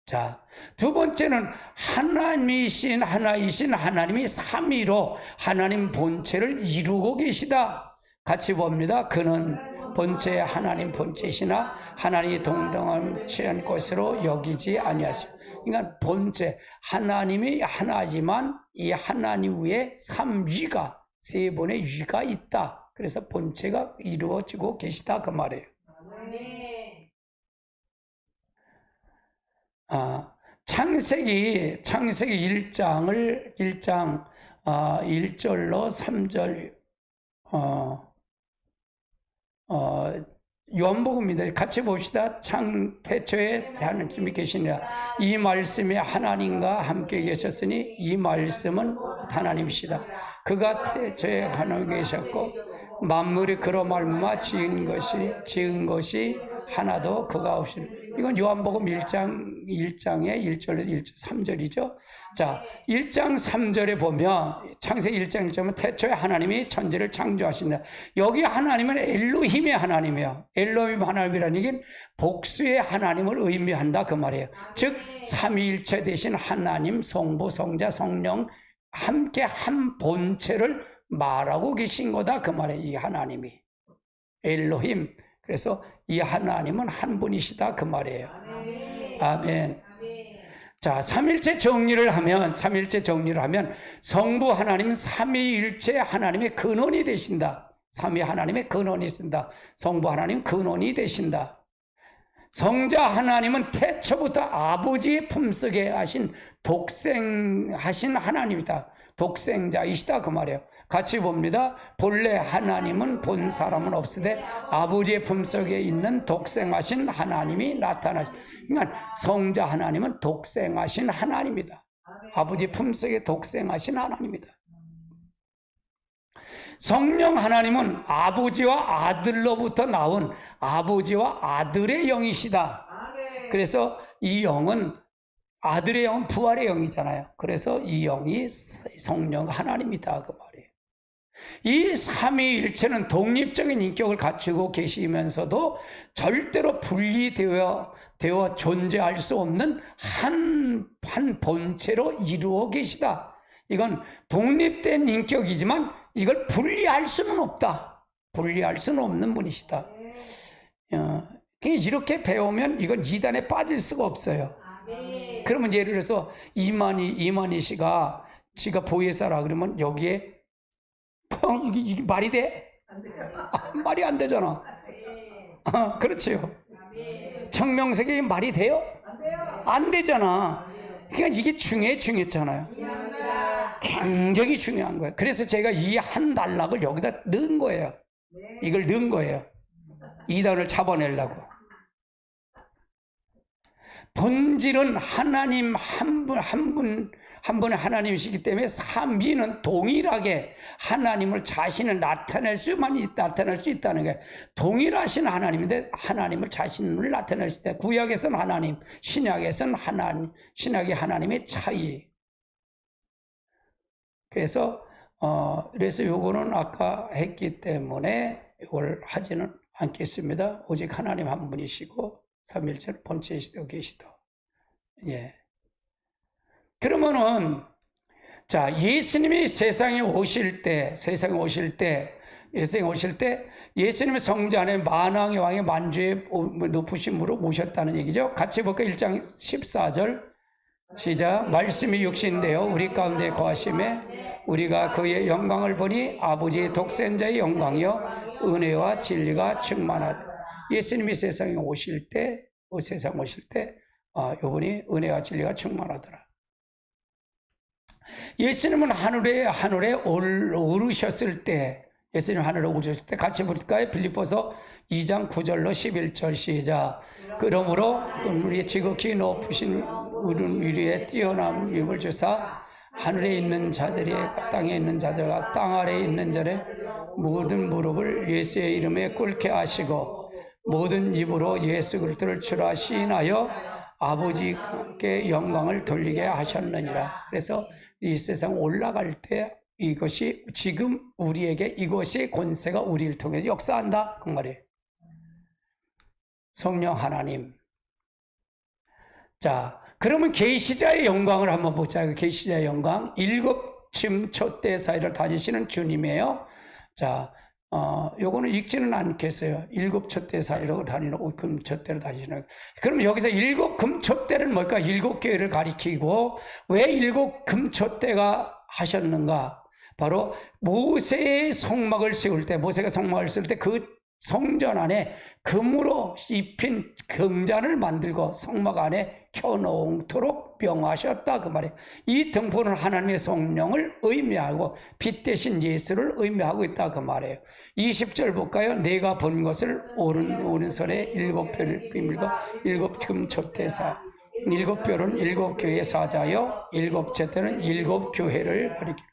자, 두 번째는 하나님이신 하나님이 삼위로 하나님 본체를 이루고 계시다. 같이 봅니다. 그는 본체 하나님 본체시나 하나님이 동등한 것으로 여기지 아니하시오. 그러니까 본체 하나님이 하나지만 이 하나님 위에 삼위가 세 번의 위가 있다. 그래서 본체가 이루어지고 계시다 그 말이에요. 창세기 1장 1절로 3절 요한복음입니다. 같이 봅시다. 태초에 하나님이 계시니라. 이 말씀이 하나님과 함께 계셨으니 이 말씀은 하나님이시다. 그가 태초에 하나님 계셨고 만물이 그로 말미암아 지은 것이 하나도 그가 없이. 이건 요한복음 1장의 1절 3절이죠. 자, 1장 3절에 보면 창세기 1장 1절에 태초에 하나님이 천지를 창조하신다. 여기 하나님은 엘로힘의 하나님이에요. 엘로힘 하나님이라는 얘기는 복수의 하나님을 의미한다 그 말이에요. 즉 삼위일체 되신 하나님, 성부, 성자, 성령 함께 한 본체를 말하고 계신 거다 그 말이에요. 이 하나님이 엘로힘. 그래서 이 하나님은 한 분이시다 그 말이에요. 아멘. 자, 삼일체 정리를 하면 성부 하나님은 삼위일체 하나님의 근원이 되신다. 삼위 하나님의 근원이 있습니다. 성부 하나님 근원이 되신다. 성자 하나님은 태초부터 아버지의 품속에 하신 독생하신 하나님이다. 독생자이시다 그 말이에요. 같이 봅니다. 본래 하나님은 본 사람은 없으되 아버지의 품속에 있는 독생하신 하나님이 나타나시. 그러니까 성자 하나님은 독생하신 하나님이다. 아버지 품속에 독생하신 하나님이다. 성령 하나님은 아버지와 아들로부터 나온 아버지와 아들의 영이시다. 그래서 이 영은 아들의 영은 부활의 영이잖아요. 그래서 이 영이 성령 하나님이다 그 말이에요. 이 삼위일체는 독립적인 인격을 갖추고 계시면서도 절대로 분리되어 존재할 수 없는 한 본체로 이루어 계시다. 이건 독립된 인격이지만 이걸 분리할 수는 없다. 분리할 수는 없는 분이시다. 이렇게 배우면 이건 이단에 빠질 수가 없어요. 그러면 예를 들어서 이만희 씨가 지가 보혜사라 그러면 여기에 이게 말이 돼? 말이 안 되잖아. 그렇지요. 청명색이 말이 돼요? 안 되잖아. 그러니까 이게 중요했잖아요. 굉장히 중요한 거예요. 그래서 제가 이 한 단락을 여기다 넣은 거예요. 이걸 넣은 거예요. 이단을 잡아내려고. 본질은 하나님 한 분의 하나님이시기 때문에 삼위는 동일하게 하나님을 자신을 나타낼 수 있다는 거예요. 동일하신 하나님인데 하나님을 자신을 나타낼 수 있다. 구약에서는 하나님, 신약에서는 하나님, 신약의 하나님의 차이. 그래서 요거는 아까 했기 때문에 이걸 하지는 않겠습니다. 오직 하나님 한 분이시고 삼위일체 본체이시되고 계시다. 예. 그러면은 자, 예수님이 세상에 오실 때 예수님의 성자 안에 만왕의 왕의 만주의 높으심으로 모셨다는 얘기죠. 같이 볼까요? 1장 14절 시작. 말씀이 육신되어 우리 가운데 거하심에 우리가 그의 영광을 보니 아버지의 독생자의 영광이요 은혜와 진리가 충만하다. 예수님이 세상에 오실 때 이분이 은혜와 진리가 충만하더라. 예수님은 하늘에 오르셨을 때, 예수님 하늘에 오르셨을 때 같이 볼까요? 빌립보서 2장 9절로 11절 시작. 그러므로 우리의 지극히 높으신 우리의 뛰어난 힘을 주사 하늘에 있는 자들이 땅에 있는 자들과 땅 아래에 있는 자의 모든 무릎을 예수의 이름에 꿇게 하시고 모든 입으로 예수 그리스도를 주라 시인하여 아버지께 영광을 돌리게 하셨느니라. 그래서 이 세상 올라갈 때 이것이 지금 우리에게 이것이 권세가 우리를 통해서 역사한다 그 말이에요. 성령 하나님. 자, 그러면 계시자의 영광을 한번 보자. 계시자의 영광. 7침 촛대 사이를 다니시는 주님이에요. 자, 요거는 읽지는 않겠어요. 일곱 촛대 사이로 다니는 금 촛대로 다니시는. 그럼 여기서 일곱 금 촛대는 뭘까? 일곱 교회를 가리키고 왜 일곱 금 촛대가 하셨는가? 바로 모세의 성막을 세울 때, 모세가 성막을 세울 때 그 성전 안에 금으로 입힌 금잔을 만들고 성막 안에 켜놓도록 명하셨다 그 말이에요. 이 등포는 하나님의 성령을 의미하고 빛 대신 예수를 의미하고 있다 그 말이에요. 20절 볼까요? 내가 본 것을 오른손에 일곱 별을 비밀고 일곱 금 촛대사, 일곱 별은 일곱 교회 사자요 일곱 촛대는 일곱 교회를 가리킵니다.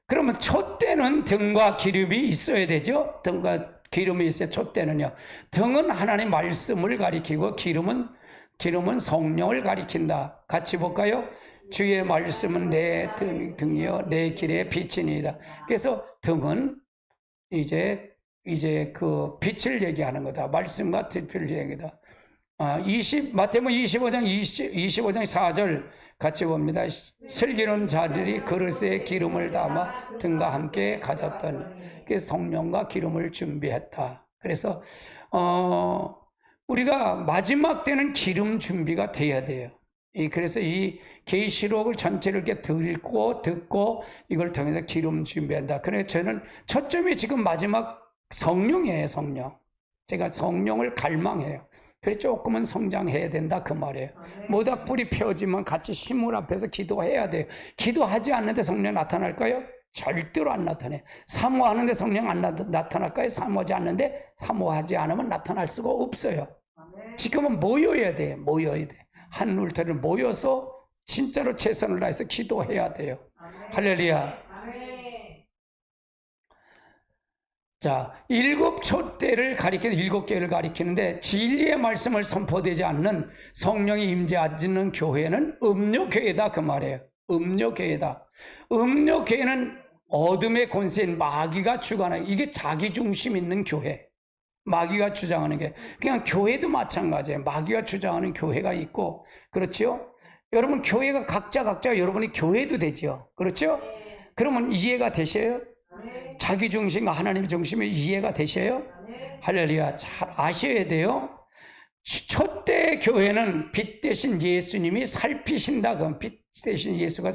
그러면 촛대는 등과 기름이 있어야 되죠. 등과 기름이 있어야 촛대는요. 등은 하나님의 말씀을 가리키고 기름은 성령을 가리킨다. 같이 볼까요? 주의 말씀은 내 등이요 내 길의 빛이니이다. 그래서 등은 이제 그 빛을 얘기하는 거다. 말씀과 빛을 얘기하다. 마태복음 25장 4절 같이 봅니다. 슬기로운 자들이 그릇에 기름을 담아 등과 함께 가졌더니 그래서 성령과 기름을 준비했다. 그래서 우리가 마지막 때는 기름 준비가 돼야 돼요. 그래서 이 계시록을 전체를 이렇게 듣고 이걸 통해서 기름 준비한다. 그래서 저는 초점이 지금 마지막 성령이에요. 성령. 제가 성령을 갈망해요. 그래서 조금은 성장해야 된다 그 말이에요. 모닥불이 펴지만 같이 식물 앞에서 기도해야 돼요. 기도하지 않는데 성령 나타날까요? 절대로 안 나타나요. 사모하는데 성령 안 나타날까요? 사모하지 않으면 나타날 수가 없어요. 지금은 모여야 돼요. 한 울타리를 모여서 진짜로 최선을 다해서 기도해야 돼요. 할렐루야. 자, 일곱 촛대를 가리키는 일곱 개를 가리키는데 진리의 말씀을 선포되지 않는 성령이 임재하지 않는 교회는 음료교회다 그 말이에요. 음료교회다. 음료교회는 어둠의 권세인 마귀가 주관하는, 이게 자기 중심 있는 교회. 마귀가 주장하는 게 그냥 교회도 마찬가지예요. 마귀가 주장하는 교회가 있고, 그렇죠? 여러분 교회가 각자 여러분이 교회도 되죠. 그렇죠? 그러면 이해가 되셔요? 자기 중심과 하나님 중심이 이해가 되셔요? 할렐루야. 잘 아셔야 돼요. 촛대 교회는 빛 대신 예수님이 살피신다. 그럼 빛 대신 예수가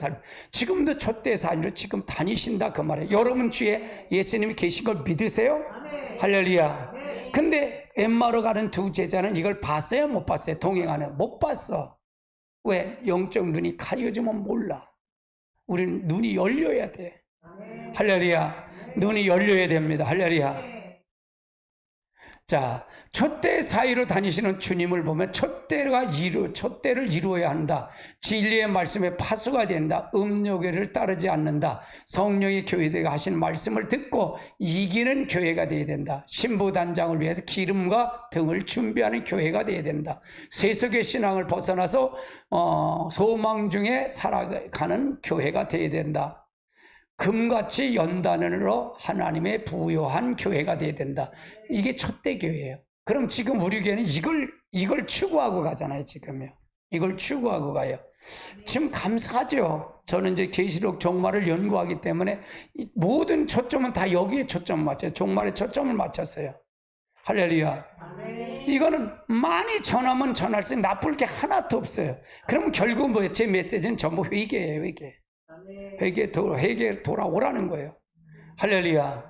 지금도 촛대 사인으로 지금 다니신다 그 말이에요. 여러분 주위에 예수님이 계신 걸 믿으세요? 할렐루야. 근데 엠마오로 가는 두 제자는 이걸 봤어요? 못 봤어요? 동행하는 못 봤어. 왜? 영적 눈이 가려지면 몰라. 우리는 눈이 열려야 돼. 할렐루야. 눈이 열려야 됩니다. 할렐루야. 자, 촛대 사이로 다니시는 주님을 보면 촛대를 이루어야 한다. 진리의 말씀에 파수가 된다. 음료교회를 따르지 않는다. 성령의 교회가 하신 말씀을 듣고 이기는 교회가 되어야 된다. 신부단장을 위해서 기름과 등을 준비하는 교회가 되어야 된다. 세속의 신앙을 벗어나서 소망 중에 살아가는 교회가 되어야 된다. 금같이 연단으로 하나님의 부요한 교회가 되어야 된다. 이게 촛대 교회예요. 그럼 지금 우리 교회는 이걸 추구하고 가잖아요. 지금요. 이걸 추구하고 가요. 지금 감사하죠. 저는 이제 계시록 종말을 연구하기 때문에 모든 초점은 다 여기에 초점을 맞춰요. 종말에 초점을 맞췄어요. 할렐루야. 이거는 많이 전하면 전할수록 나쁠 게 하나도 없어요. 그러면 결국 뭐예요? 제 메시지는 전부 회개예요. 회개 돌아오라는 거예요. 할렐루야.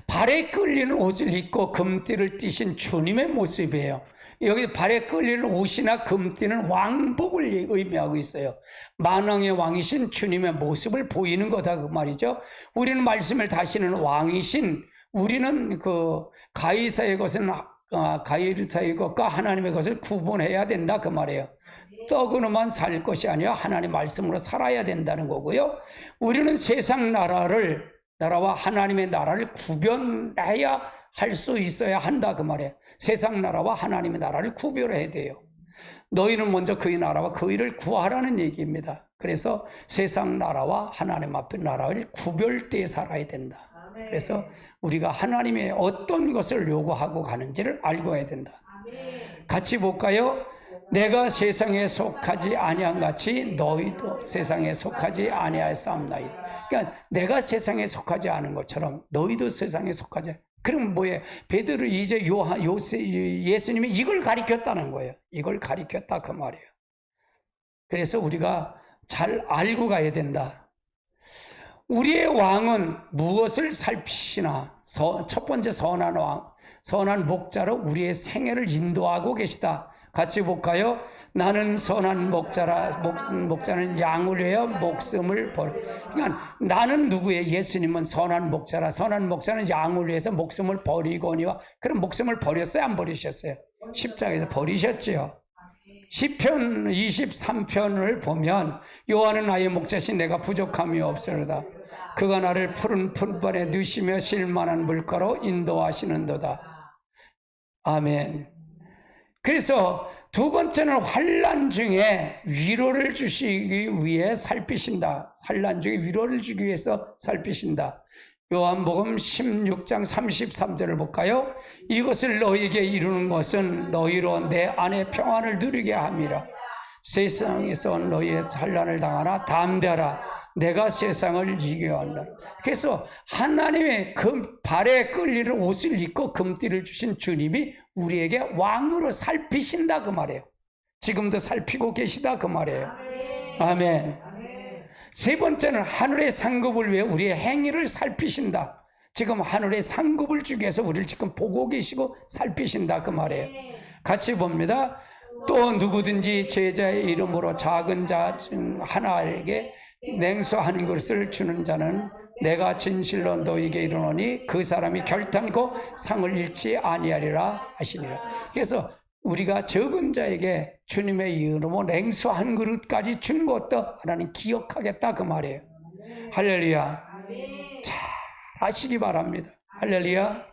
발에 끌리는 옷을 입고 금띠를 띠신 주님의 모습이에요. 여기 발에 끌리는 옷이나 금띠는 왕복을 의미하고 있어요. 만왕의 왕이신 주님의 모습을 보이는 거다 그 말이죠. 우리는 말씀을 다시는 왕이신, 우리는 그 가이사의 것은 가이사의 것과 하나님의 것을 구분해야 된다 그 말이에요. 떡으로만 살 것이 아니라 하나님의 말씀으로 살아야 된다는 거고요. 우리는 세상 나라와 하나님의 나라를 구별해야 할 수 있어야 한다 그 말이에요. 세상 나라와 하나님의 나라를 구별해야 돼요. 너희는 먼저 그의 나라와 그의를 구하라는 얘기입니다. 그래서 세상 나라와 하나님 앞의 나라를 구별되어 살아야 된다. 그래서 우리가 하나님의 어떤 것을 요구하고 가는지를 알고 해야 된다. 같이 볼까요? 내가 세상에 속하지 아니한 같이 너희도 세상에 속하지 아니하였사옵나이다. 그러니까 내가 세상에 속하지 않은 것처럼 너희도 세상에 속하지. 그럼 뭐예요? 베드로 이제 예수님이 이걸 가리켰다는 거예요. 이걸 가리켰다 그 말이에요. 그래서 우리가 잘 알고 가야 된다. 우리의 왕은 무엇을 살피시나? 첫 번째 선한 왕, 선한 목자로 우리의 생애를 인도하고 계시다. 같이 볼까요? 나는 선한 목자라. 목자는 양을 위하여 목숨을 버려. 그러니까 나는 누구예요? 예수님은 선한 목자라. 선한 목자는 양을 위해서 목숨을 버리거니와. 그럼 목숨을 버렸어요? 안 버리셨어요? 십자가에서 버리셨지요. 시편 23편을 보면 여호와는 나의 목자신 내가 부족함이 없으리다. 그가 나를 푸른 풀벌에 누시며 쉴만한 물가로 인도하시는도다. 아멘. 그래서 두 번째는 환난 중에 위로를 주시기 위해 살피신다. 환난 중에 위로를 주기 위해서 살피신다. 요한복음 16장 33절을 볼까요? 이것을 너희에게 이루는 것은 너희로 내 안에 평안을 누리게 함이라. 세상에서 너희의 환난을 당하나 담대하라. 내가 세상을 이겨한다. 그래서 하나님의 발에 끌리는 옷을 입고 금띠를 주신 주님이 우리에게 왕으로 살피신다 그 말이에요. 지금도 살피고 계시다 그 말이에요. 아멘. 세 번째는 하늘의 상급을 위해 우리의 행위를 살피신다. 지금 하늘의 상급을 주기 위해서 우리를 지금 보고 계시고 살피신다 그 말이에요. 같이 봅니다. 또 누구든지 제자의 이름으로 작은 자 중 하나에게 냉수 한 그릇을 주는 자는 내가 진실로 너희에게 이르노니 그 사람이 결탄코 상을 잃지 아니하리라 하시니라. 그래서 우리가 적은 자에게 주님의 이름으로 냉수 한 그릇까지 준 것도 하나님 기억하겠다 그 말이에요. 할렐루야. 잘 하시기 바랍니다. 할렐루야.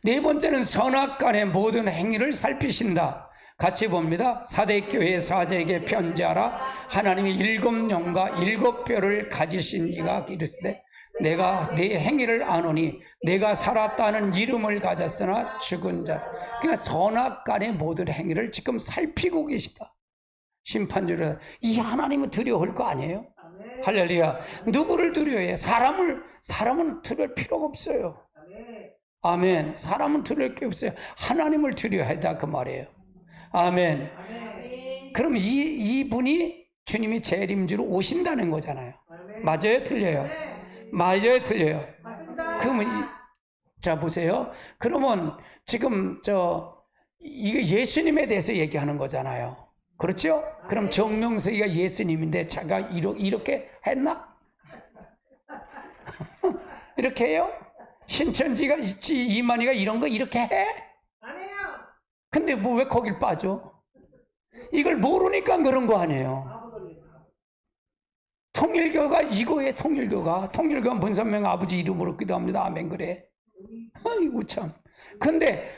네 번째는 선악간의 모든 행위를 살피신다. 같이 봅니다. 사대교회 사제에게 편지하라. 하나님이 7영과 7뼈를 가지신 이가 이르시되 내가 네 행위를 아노니 내가 살았다는 이름을 가졌으나 죽은 자. 그러니까 선악간의 모든 행위를 지금 살피고 계시다. 심판주를 이 하나님은 두려워할 거 아니에요? 할렐루야. 누구를 두려워해? 사람은 두려울 필요가 없어요. 아멘. 사람은 두려울 게 없어요. 하나님을 두려워하다 그 말이에요. 아멘. 그럼 이분이 주님이 재림주로 오신다는 거잖아요. 맞아요? 틀려요? 맞아요? 틀려요? 그러면 자 보세요. 그러면 지금 이거 예수님에 대해서 얘기하는 거잖아요. 그렇죠? 그럼 정명석이가 예수님인데 자가 이렇게 했나? 이렇게 해요? 신천지가 있지 이만희가 이런 거 이렇게 해? 근데 뭐 왜 거길 빠져? 이걸 모르니까 그런 거 아니에요. 통일교가 이거에 통일교가 문선명 아버지 이름으로 기도합니다. 아멘 그래. 아이고 참. 근데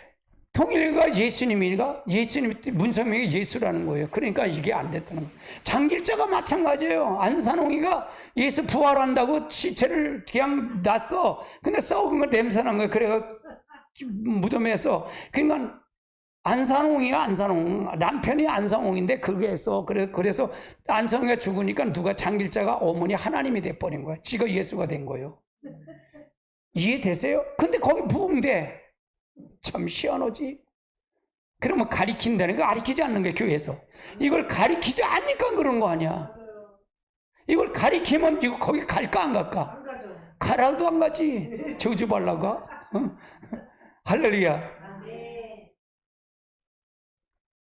통일교가 예수님이니까 예수님 문선명이 예수라는 거예요. 그러니까 이게 안 됐다는 거예요. 장길자가 마찬가지예요. 안산홍이가 예수 부활한다고 시체를 그냥 놨어. 근데 썩은 거 냄새난 거예요. 그래가 무덤에서 그러니까 안산홍이야 남편이 안산홍인데 그게서 그래서 안산홍이가 죽으니까 누가 장길자가 어머니 하나님이 돼버린 거야. 지가 예수가 된 거예요. 이해되세요? 근데 거기 부흥돼. 참 희한하지. 그러면 가리킨다는 거 가리키지 않는 거야 교회에서. 이걸 가리키지 않으니까 그런 거 아니야. 이걸 가리키면 이거 거기 갈까 안 갈까? 가라도 안 가지. 저주발라고 가? 할렐루야.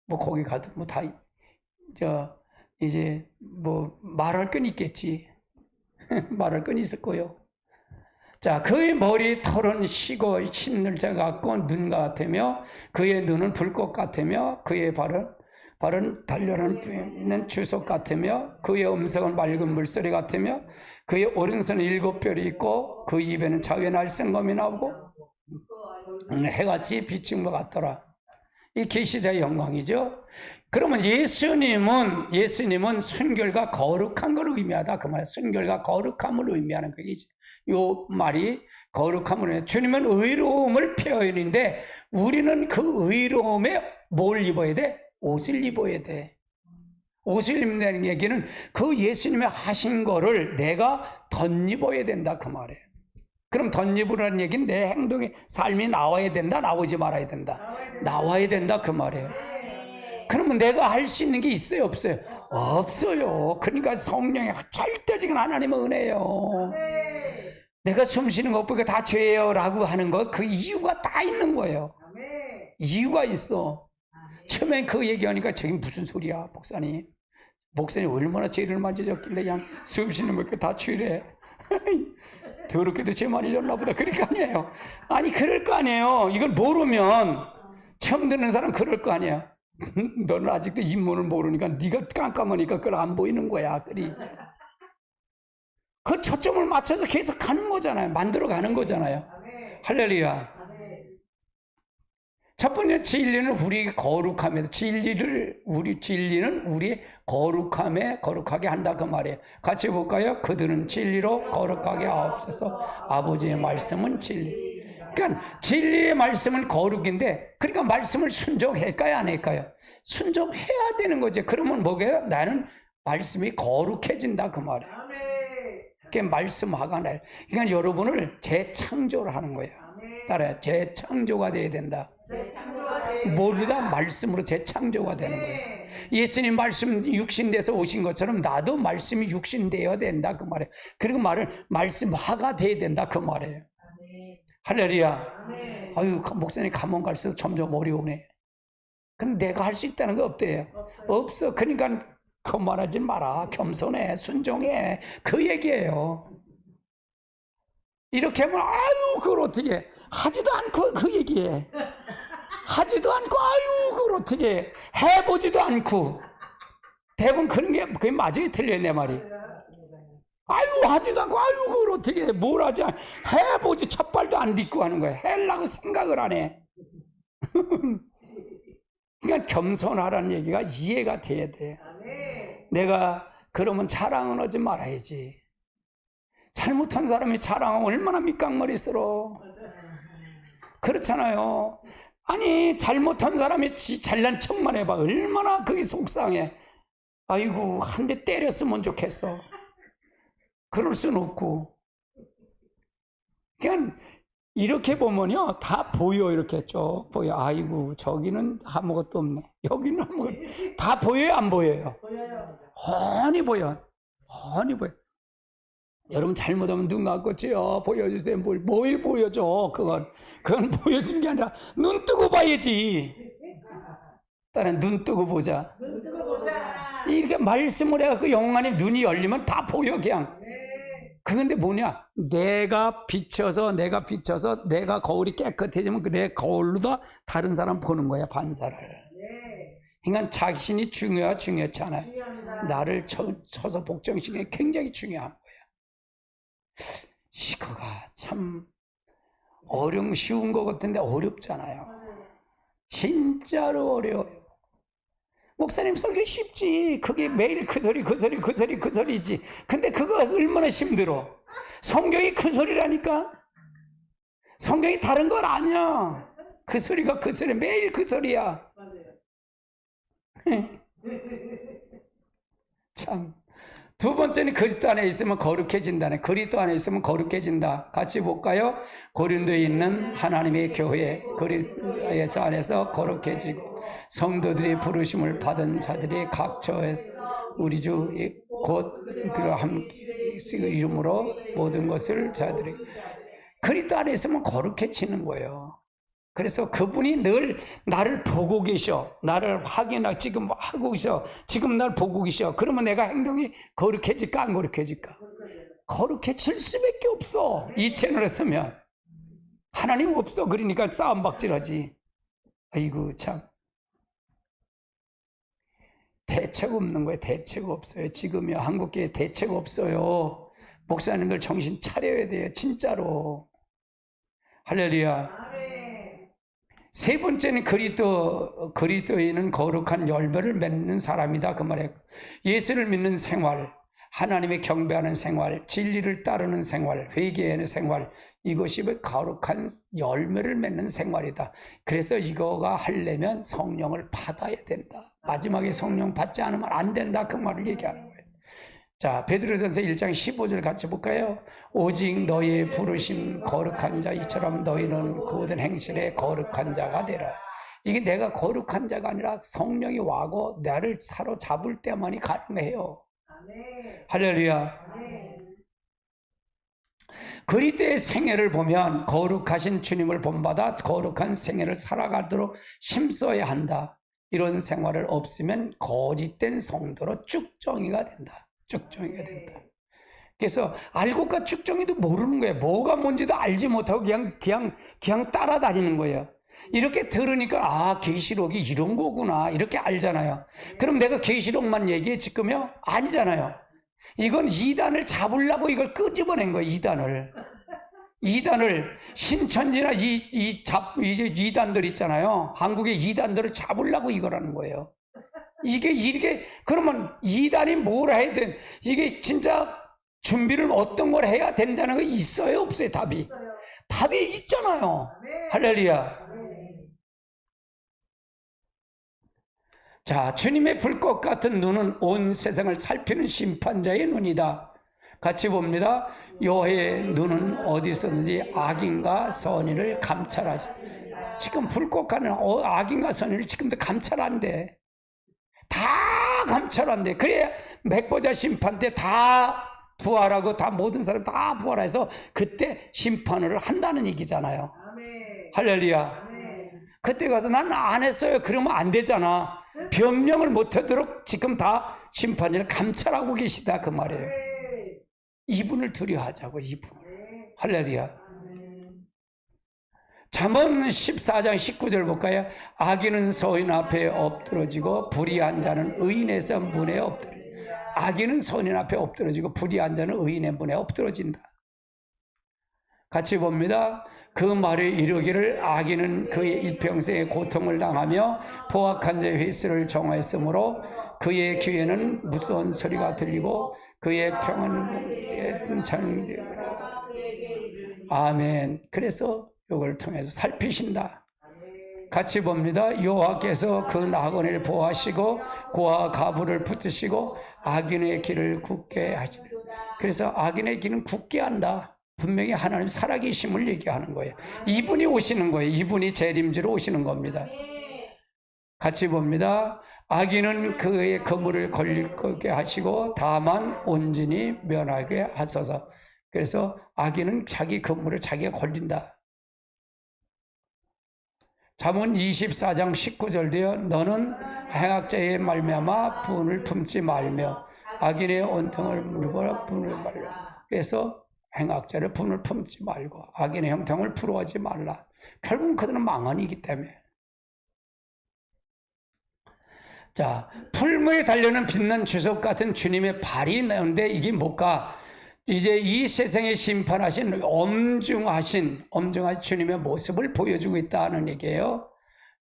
뭐 거기 가도 뭐 다 이제 뭐 말할 건 있겠지. 말할 건 있을 거요. 자, 그의 머리 털은 시고 신늘자 같고 눈과 같으며 그의 눈은 불꽃 같으며 그의 발은 달려는 주석 같으며 그의 음성은 맑은 물소리 같으며 그의 오른손에 7뼈리 있고 그 입에는 자유의 날쌘검이 나오고 해같이 비친 것 같더라. 이 계시자의 영광이죠. 그러면 예수님은 순결과 거룩한 걸 의미하다. 그 말, 순결과 거룩함을 의미하는 거겠지. 요 말이 거룩함을 주님은 의로움을 표현인데 우리는 그 의로움에 뭘 입어야 돼? 옷을 입어야 돼. 옷을 입는다는 얘기는 그 예수님이 하신 거를 내가 덧입어야 된다 그 말이에요. 그럼 덧입으라는 얘기는 내 행동의 삶이 나와야 된다, 나오지 말아야 된다? 나와야 된다 그 말이에요. 그러면 내가 할 수 있는 게 있어요, 없어요? 없어요. 그러니까 성령의 절대적인 하나님의 은혜예요. 내가 숨 쉬는 것보다 다 죄예요 라고 하는 거, 그 이유가 다 있는 거예요. 이유가 있어. 처음에 그 얘기하니까 저게 무슨 소리야, 목사님. 목사님 얼마나 죄를 많이 졌길래 그냥 숨 쉬는 것보다 다 죄래. 더럽게도 죄 많이 졌나 보다. 그럴 거 아니에요. 아니 그럴 거 아니에요. 이걸 모르면 처음 듣는 사람 그럴 거 아니야. 너는 아직도 인문을 모르니까 네가 깜깜하니까 그걸 안 보이는 거야. 그 초점을 맞춰서 계속 가는 거잖아요. 만들어 가는 거잖아요. 할렐루야. 첫 번째 진리는 우리 거룩함에, 진리는 우리의 거룩하게 한다 그 말이에요. 같이 볼까요? 그들은 진리로 거룩하게 하옵소서. 아버지의 말씀은 진리. 그러니까 진리의 말씀은 거룩인데, 그러니까 말씀을 순종할까요, 안 할까요? 순종해야 되는 거죠. 그러면 뭐게요? 나는 말씀이 거룩해진다 그 말이에요. 그게 말씀화가 나요. 그러니까 여러분을 재창조를 하는 거예요. 따라요. 재창조가 돼야 된다. 모두가 말씀으로 재창조가 되는 거예요. 예수님 말씀 육신돼서 오신 것처럼 나도 말씀이 육신되어야 된다 그 말이에요. 그리고 말씀화가 돼야 된다 그 말이에요. 할렐루야. 아유 목사님 가면 갈수록 점점 어려우네. 근데 내가 할 수 있다는 거 없대요. 없어. 그러니까 그만하지 마라. 겸손해, 순종해. 그 얘기예요. 이렇게 하면 아유 그걸 어떻게 하지도 않고 그 얘기해. 하지도 않고 아유 그걸 어떻게 해보지도 않고. 대부분 그런 게 그게 맞아요, 틀려요 내 말이. 아유 하지도 않고 아유 그걸 어떻게 뭘 하지 않 해보지 첫 발도 안 딛고 하는 거야. 하려고 생각을 안 해. 그러니까 겸손하라는 얘기가 이해가 돼야 돼. 내가 그러면 자랑은 하지 말아야지. 잘못한 사람이 자랑하면 얼마나 밑강머리스러워. 그렇잖아요. 아니 잘못한 사람이 잘난 척만 해봐. 얼마나 그게 속상해. 아이고 한 대 때렸으면 좋겠어. 그럴 수는 없고. 그냥 이렇게 보면요 다 보여. 이렇게 쭉 보여. 아이고 저기는 아무것도 없네. 여기는 아무것도 다 보여요, 안 보여요? 훤히 보여. 훤히 보여. 여러분 잘못하면 눈 감고지요. 보여주세요. 뭘 보여줘. 그건 보여주는 게 아니라 눈 뜨고 봐야지. 일단은 눈 뜨고 보자. 이렇게 말씀을 해갖고 영혼의 눈이 열리면 다 보여 그냥. 그런데 뭐냐? 내가 비춰서 내가 거울이 깨끗해지면 내 거울로도 다른 사람 보는 거야, 반사를. 그러니까 자신이 중요하지 않아요. 나를 쳐서 복종시키는 게 굉장히 중요한 거야. 이거가 참 쉬운 것 같은데 어렵잖아요. 진짜로 어려워요. 목사님 설교 쉽지. 그게 매일 그 소리지. 근데 그거 얼마나 힘들어. 성경이 그 소리라니까. 성경이 다른 건 아니야. 그 소리가 그 소리, 매일 그 소리야. 참. 두 번째는 그리스도 안에 있으면 거룩해진다네. 그리스도 안에 있으면 거룩해진다. 같이 볼까요? 고린도에 있는 하나님의 교회, 그리스도 안에서 거룩해지고 성도들이 부르심을 받은 자들이 각 처에서 우리 주 곧 함께 이름으로 모든 것을 자들이 그리스도 안에 있으면 거룩해지는 거예요. 그래서 그분이 늘 나를 보고 계셔. 나를 확인하고 지금 하고 계셔. 지금 날 보고 계셔. 그러면 내가 행동이 거룩해질까 안 거룩해질까? 거룩해질 수밖에 없어. 이 채널에 서면. 하나님 없어. 그러니까 싸움박질하지. 아이고 참. 대책 없는 거예요. 대책 없어요. 지금요 한국교회 대책 없어요. 목사님들 정신 차려야 돼요. 진짜로. 할렐루야. 세 번째는 그리스도인은 거룩한 열매를 맺는 사람이다 그 말이에요. 예수를 믿는 생활, 하나님의 경배하는 생활, 진리를 따르는 생활, 회개하는 생활, 이것이 거룩한 열매를 맺는 생활이다. 그래서 이거가 하려면 성령을 받아야 된다. 마지막에 성령 받지 않으면 안 된다. 그 말을 얘기하는 거예요. 자, 베드로전서 1장 15절 같이 볼까요? 오직 너희의 부르심 거룩한 자 이처럼 너희는 그 모든 행실에 거룩한 자가 되라. 이게 내가 거룩한 자가 아니라 성령이 와고 나를 사로잡을 때만이 가능해요. 할렐루야. 그리스도의 생애를 보면 거룩하신 주님을 본받아 거룩한 생애를 살아가도록 힘써야 한다. 이런 생활을 없으면 거짓된 성도로 쭉정이가 된다. 쭉정이가 된다. 그래서 알고까 쭉정이도 모르는 거예요. 뭐가 뭔지도 알지 못하고 그냥 따라다니는 거예요. 이렇게 들으니까 아, 계시록이 이런 거구나 이렇게 알잖아요. 그럼 내가 계시록만 얘기해 지금요? 아니잖아요. 이건 이단을 잡으려고 이걸 끄집어낸 거예요. 이단을 신천지나 이단들 있잖아요. 한국의 이단들을 잡으려고 이걸 하는 거예요. 이게 그러면 이단이 뭘 해야 돼? 이게 진짜 준비를 어떤 걸 해야 된다는 거 있어요, 없어요? 답이 있잖아요. 할렐루야. 자, 주님의 불꽃 같은 눈은 온 세상을 살피는 심판자의 눈이다. 같이 봅니다. 여호와의 눈은 어디서든지 악인과 선인을 감찰하시. 지금 불꽃 같은 악인과 선인을 지금도 감찰한대. 다 감찰한대. 그래야 맥보자 심판 때 다 부활하고 다 모든 사람 다 부활해서 그때 심판을 한다는 얘기잖아요. 할렐루야. 그때 가서 난 안 했어요. 그러면 안 되잖아. 변명을 못하도록 지금 다 심판을 감찰하고 계시다 그 말이에요. 이분을 두려워하자고. 이분을. 할렐루야. 잠언 14장 19절 볼까요? 악인은 서인 앞에 엎드러지고 불의한 자는 의인의 문에 엎드러진다. 악인은 서인 앞에 엎드러지고 불의한 자는 의인의 문에 엎드러진다. 같이 봅니다. 그 말에 이르기를 악인은 그의 일평생의 고통을 당하며 포악한 자의 횟수를 정하였으므로 그의 귀에는 무서운 소리가 들리고 그의 평은 아멘. 그래서 이걸 통해서 살피신다. 같이 봅니다. 여호와께서 그 나그네를 보호하시고 고아 가부를 붙으시고 악인의 길을 굳게 하시다. 그래서 악인의 길은 굳게 한다. 분명히 하나님 살아계심을 얘기하는 거예요. 이분이 오시는 거예요. 이분이 재림지로 오시는 겁니다. 같이 봅니다. 악인은 그의 그물을 걸리게 하시고 다만 온전히 면하게 하소서. 그래서 악인은 자기 그물을 자기가 걸린다. 잠언 24장 19절도요. 너는 행악자의 말미암아 분을 품지 말며 악인의 온통을 물고 분을 말라. 그래서 행악자를 분을 품지 말고 악인의 형통을 부러워하지 말라. 결국은 그들은 망언이기 때문에. 자, 풀무에 달려는 빛난 주석 같은 주님의 발이 나오는데 이게 뭘까? 이제 이 세상에 심판하신 엄중하신 주님의 모습을 보여주고 있다는 얘기예요.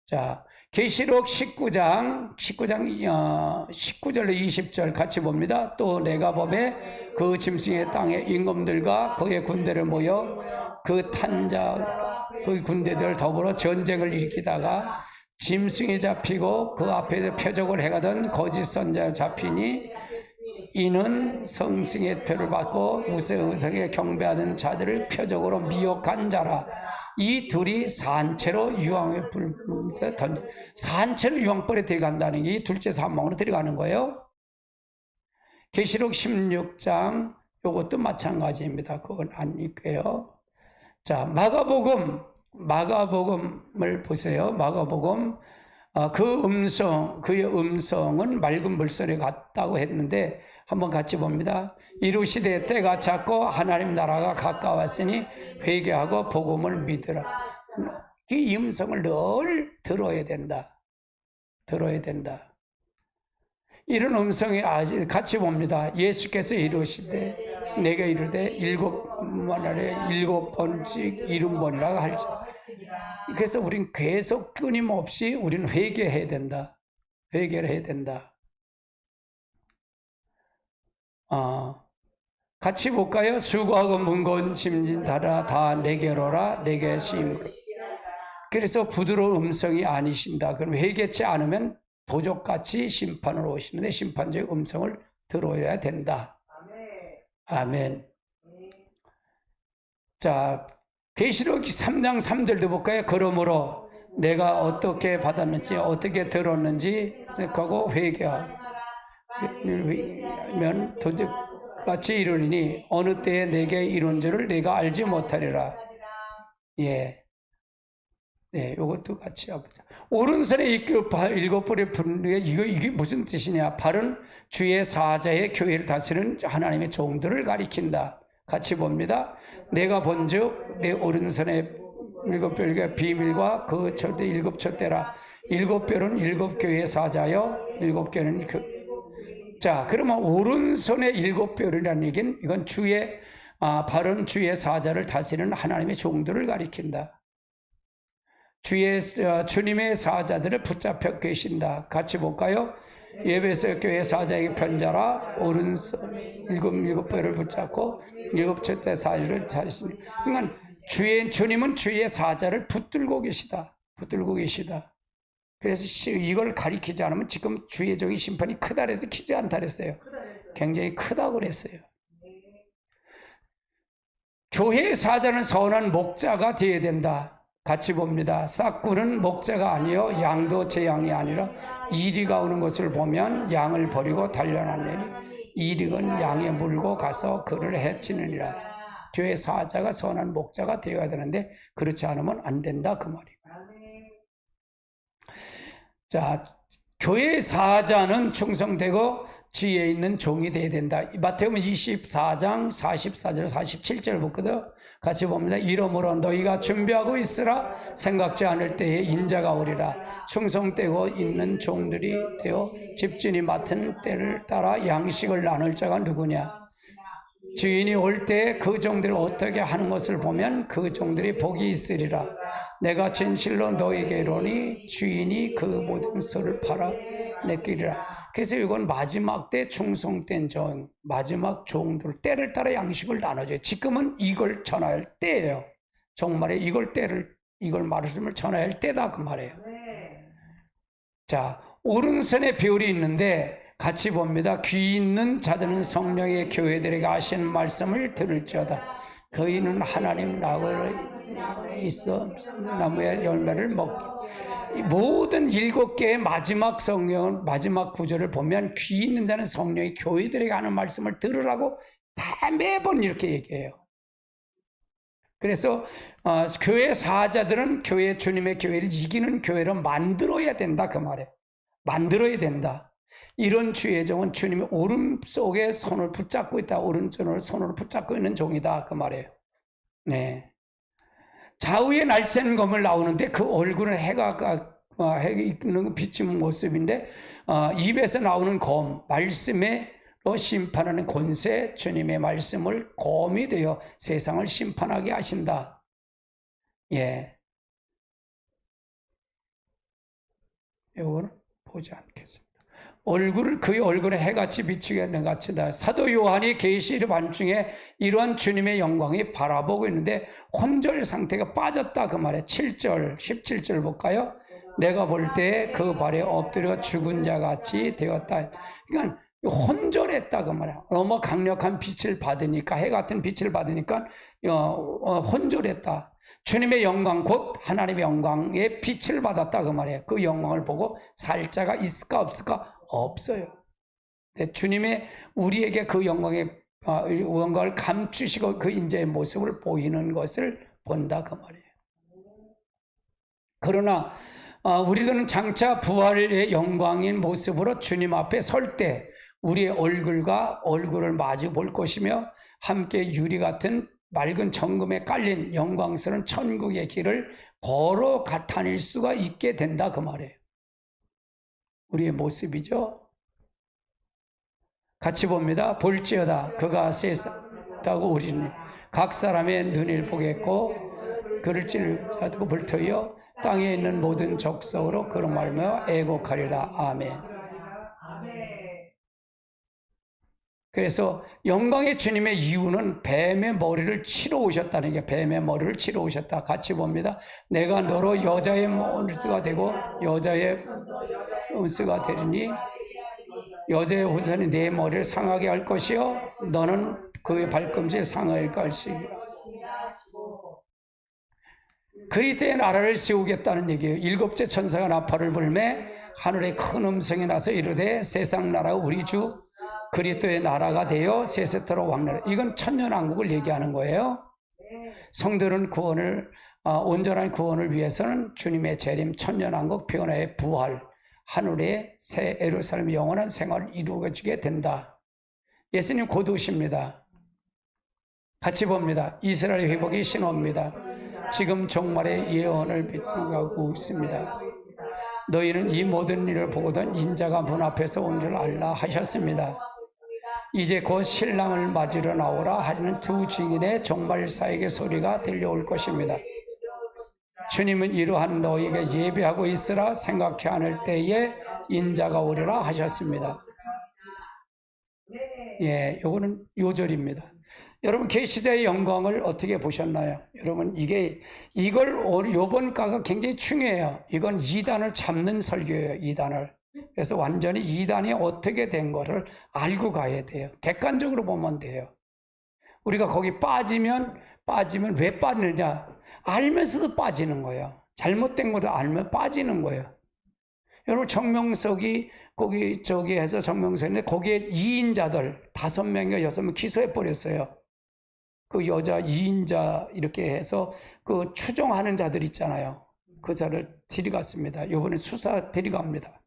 자, 계시록 19장 19절로 20절 같이 봅니다. 또 내가 보매 그 짐승의 땅의 임금들과 그의 군대를 모여 그 탄자 그 군대들 더불어 전쟁을 일으키다가 짐승이 잡히고 그 앞에서 표적을 해가던 거짓 선자 잡히니 이는 성승의 표를 받고 우상에 경배하는 자들을 표적으로 미혹한 자라. 이 둘이 산채로 유황불에 들어간다는 게 둘째 사망으로 들어가는 거예요. 계시록 16장 이것도 마찬가지입니다. 그건 아니고요. 자, 마가복음을 보세요. 마가복음 그의 음성은 맑은 물소리 같다고 했는데 한번 같이 봅니다. 이르시되 때가 찼고 하나님 나라가 가까웠으니 회개하고 복음을 믿으라. 이 음성을 늘 들어야 된다. 이런 음성이 아주 같이 봅니다. 예수께서 이르시되 내가 이르되 일곱 번씩 70번이라고 할지. 그래서 우린 계속 끊임없이 우리는 회개를 해야 된다. 같이 볼까요? 수고하고 무거운 짐진 다라 다 내게로 오라 내게 시임으로. 그래서 부드러운 음성이 아니신다. 그럼 회개치 않으면 도적같이 심판을 오시는데 심판자의 음성을 들어야 된다. 아멘. 자, 계시록 3장 3절도 볼까요? 그러므로 내가 어떻게 받았는지 어떻게 들었는지 생각하고 회개하면 도적같이 이루니 어느 때에 내게 이룬 줄을 내가 알지 못하리라. 예. 네, 이것도 같이 해보자. 오른손에 일곱 불의 분류에 이게 무슨 뜻이냐? 발은 주의 사자의 교회를 다스리는 하나님의 종들을 가리킨다. 같이 봅니다. 내가 본즉 내 오른손에 일곱 뼈가 비밀과 그 촛대 일곱 촛대라. 일곱 뼈는 일곱 교회의 사자요, 일곱 뼈는 자, 그러면 오른손에 일곱 뼈라는 얘기는 이건 발은 주의 사자를 다스리는 하나님의 종들을 가리킨다. 주님의 사자들을 붙잡혀 계신다. 같이 볼까요? 에베소 교회 사자에게 편자라 오른손 일곱 뼈를 붙잡고 일곱 촛대 사자를 자신. 그러니까 주님은 주의 사자를 붙들고 계시다. 붙들고 계시다. 그래서 이걸 가리키지 않으면 지금 주의 종의 심판이 크다 그래서 크지 않다 그랬어요. 굉장히 크다고 그랬어요. 교회의 사자는 선한 목자가 되어야 된다. 같이 봅니다. 싹굴은 목자가 아니요 양도 제 양이 아니라 이리가 오는 것을 보면 양을 버리고 달려나느니 이리는 양에 물고 가서 그를 해치느니라. 교회 사자가 선한 목자가 되어야 되는데 그렇지 않으면 안 된다 그 말이에요. 자, 교회 사자는 충성되고 지혜 있는 종이 되어야 된다. 마태복음 24장 44절 47절 보거든. 같이 봅니다. 이러므로 너희가 준비하고 있으라. 생각지 않을 때에 인자가 오리라. 충성되고 있는 종들이 되어 집주인이 맡은 때를 따라 양식을 나눌 자가 누구냐? 주인이 올 때 그 종들이 어떻게 하는 것을 보면 그 종들이 복이 있으리라. 내가 진실로 너에게 이르노니 주인이 그 모든 소를 팔아 내끼리라. 그래서 이건 마지막 때 충성된 종, 마지막 종들 때를 따라 양식을 나눠줘요. 지금은 이걸 전할 때예요. 정말에 이걸 말씀을 전할 때다 그 말이에요. 자, 오른손에 별이 있는데 같이 봅니다. 귀 있는 자들은 성령의 교회들에게 하시는 말씀을 들을지어다. 그이는 하나님 나무에 있어 나무의 열매를 먹기. 모든 7개의 마지막 성경 마지막 구절을 보면 귀 있는 자는 성령의 교회들에게 하는 말씀을 들으라고 다 매번 이렇게 얘기해요. 그래서 교회 사자들은 주님의 교회를 이기는 교회로 만들어야 된다 그 말이에요. 만들어야 된다. 이런 주의 종은 주님의 오른쪽에 손을 붙잡고 있다. 오른손으로 손을 붙잡고 있는 종이다 그 말이에요. 네. 좌우에 날쌘 검을 나오는데 그 얼굴은 해가 있는 비친 모습인데 입에서 나오는 검, 말씀으로 심판하는 권세, 주님의 말씀을 검이 되어 세상을 심판하게 하신다. 예. 이거는 보지 않겠습니다. 그의 얼굴에 해같이 비추게 하는 같이다. 사도 요한이 계시록 반중에 이러한 주님의 영광이 바라보고 있는데 혼절 상태가 빠졌다 그 말에 7절 17절 볼까요? 내가 볼 때 그 발에 엎드려 죽은 자 같이 되었다. 그러니까 혼절했다 그 말이야. 너무 강력한 빛을 받으니까 해 같은 빛을 받으니까 혼절했다. 주님의 영광 곧 하나님의 영광의 빛을 받았다 그 말이에요. 그 영광을 보고 살 자가 있을까 없을까? 없어요. 주님의 우리에게 그 영광을 감추시고 그 인자의 모습을 보이는 것을 본다 그 말이에요. 그러나 우리들은 장차 부활의 영광인 모습으로 주님 앞에 설 때 우리의 얼굴을 마주 볼 것이며 함께 유리 같은 맑은 정금에 깔린 영광스러운 천국의 길을 걸어 다닐 수가 있게 된다 그 말이에요. 우리의 모습이죠. 같이 봅니다. 볼지어다 그가 세상다고 우리는 각 사람의 눈을 보겠고 그를 찔르고 불터이어 땅에 있는 모든 족속으로 그로 말하며 애곡하리라. 아멘. 그래서 영광의 주님의 이유는 뱀의 머리를 치러 오셨다는 게, 뱀의 머리를 치러 오셨다. 같이 봅니다. 내가 너로 여자의 원수가 되고 여자의 원수가 되리니 여자의 후손이 내 머리를 상하게 할 것이요 너는 그의 발꿈치에 상하게 할 것이라. 그리스도의 나라를 세우겠다는 얘기예요. 일곱째 천사가 나팔을 불매 하늘에 큰 음성이 나서 이르되 세상 나라가 우리 주 그리스도의 나라가 되어 세세토록 왕래라. 이건 천년왕국을 얘기하는 거예요. 성도는 구원을 온전한 구원을 위해서는 주님의 재림, 천년왕국, 변화의 부활, 하늘의 새 예루살렘 영원한 생활을 이루어지게 된다. 예수님 곧 오십니다. 같이 봅니다. 이스라엘 회복이 신호입니다. 지금 종말의 예언을 비추고 있습니다. 너희는 이 모든 일을 보거든 인자가 문 앞에서 온 줄 알라 하셨습니다. 이제 곧 신랑을 맞으러 나오라 하는 두 증인의 종말 사역의 소리가 들려올 것입니다. 주님은 이러한 너희에게 예배하고 있으라 생각해 않을 때에 인자가 오리라 하셨습니다. 예, 요거는 요절입니다. 여러분 계시자의 영광을 어떻게 보셨나요? 여러분 이걸 요번 가가 굉장히 중요해요. 이건 이단을 잡는 설교예요. 이단을. 그래서 완전히 이단이 어떻게 된 거를 알고 가야 돼요. 객관적으로 보면 돼요. 우리가 거기 빠지면 왜 빠지느냐? 알면서도 빠지는 거예요. 잘못된 것도 알면 빠지는 거예요. 여러분 정명석이 거기 해서 정명석인데 거기에 2인자들 5명인가 6명 기소해 버렸어요. 그 여자 2인자 이렇게 해서 그 추종하는 자들 있잖아요. 그 자를 데려갔습니다. 이번에 수사 데려갑니다.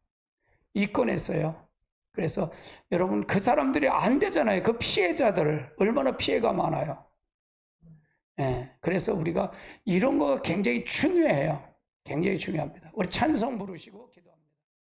입건했어요. 그래서 여러분 그 사람들이 안 되잖아요. 그 피해자들 얼마나 피해가 많아요. 예, 그래서 우리가 이런 거가 굉장히 중요해요. 굉장히 중요합니다. 우리 찬송 부르시고 기도합니다.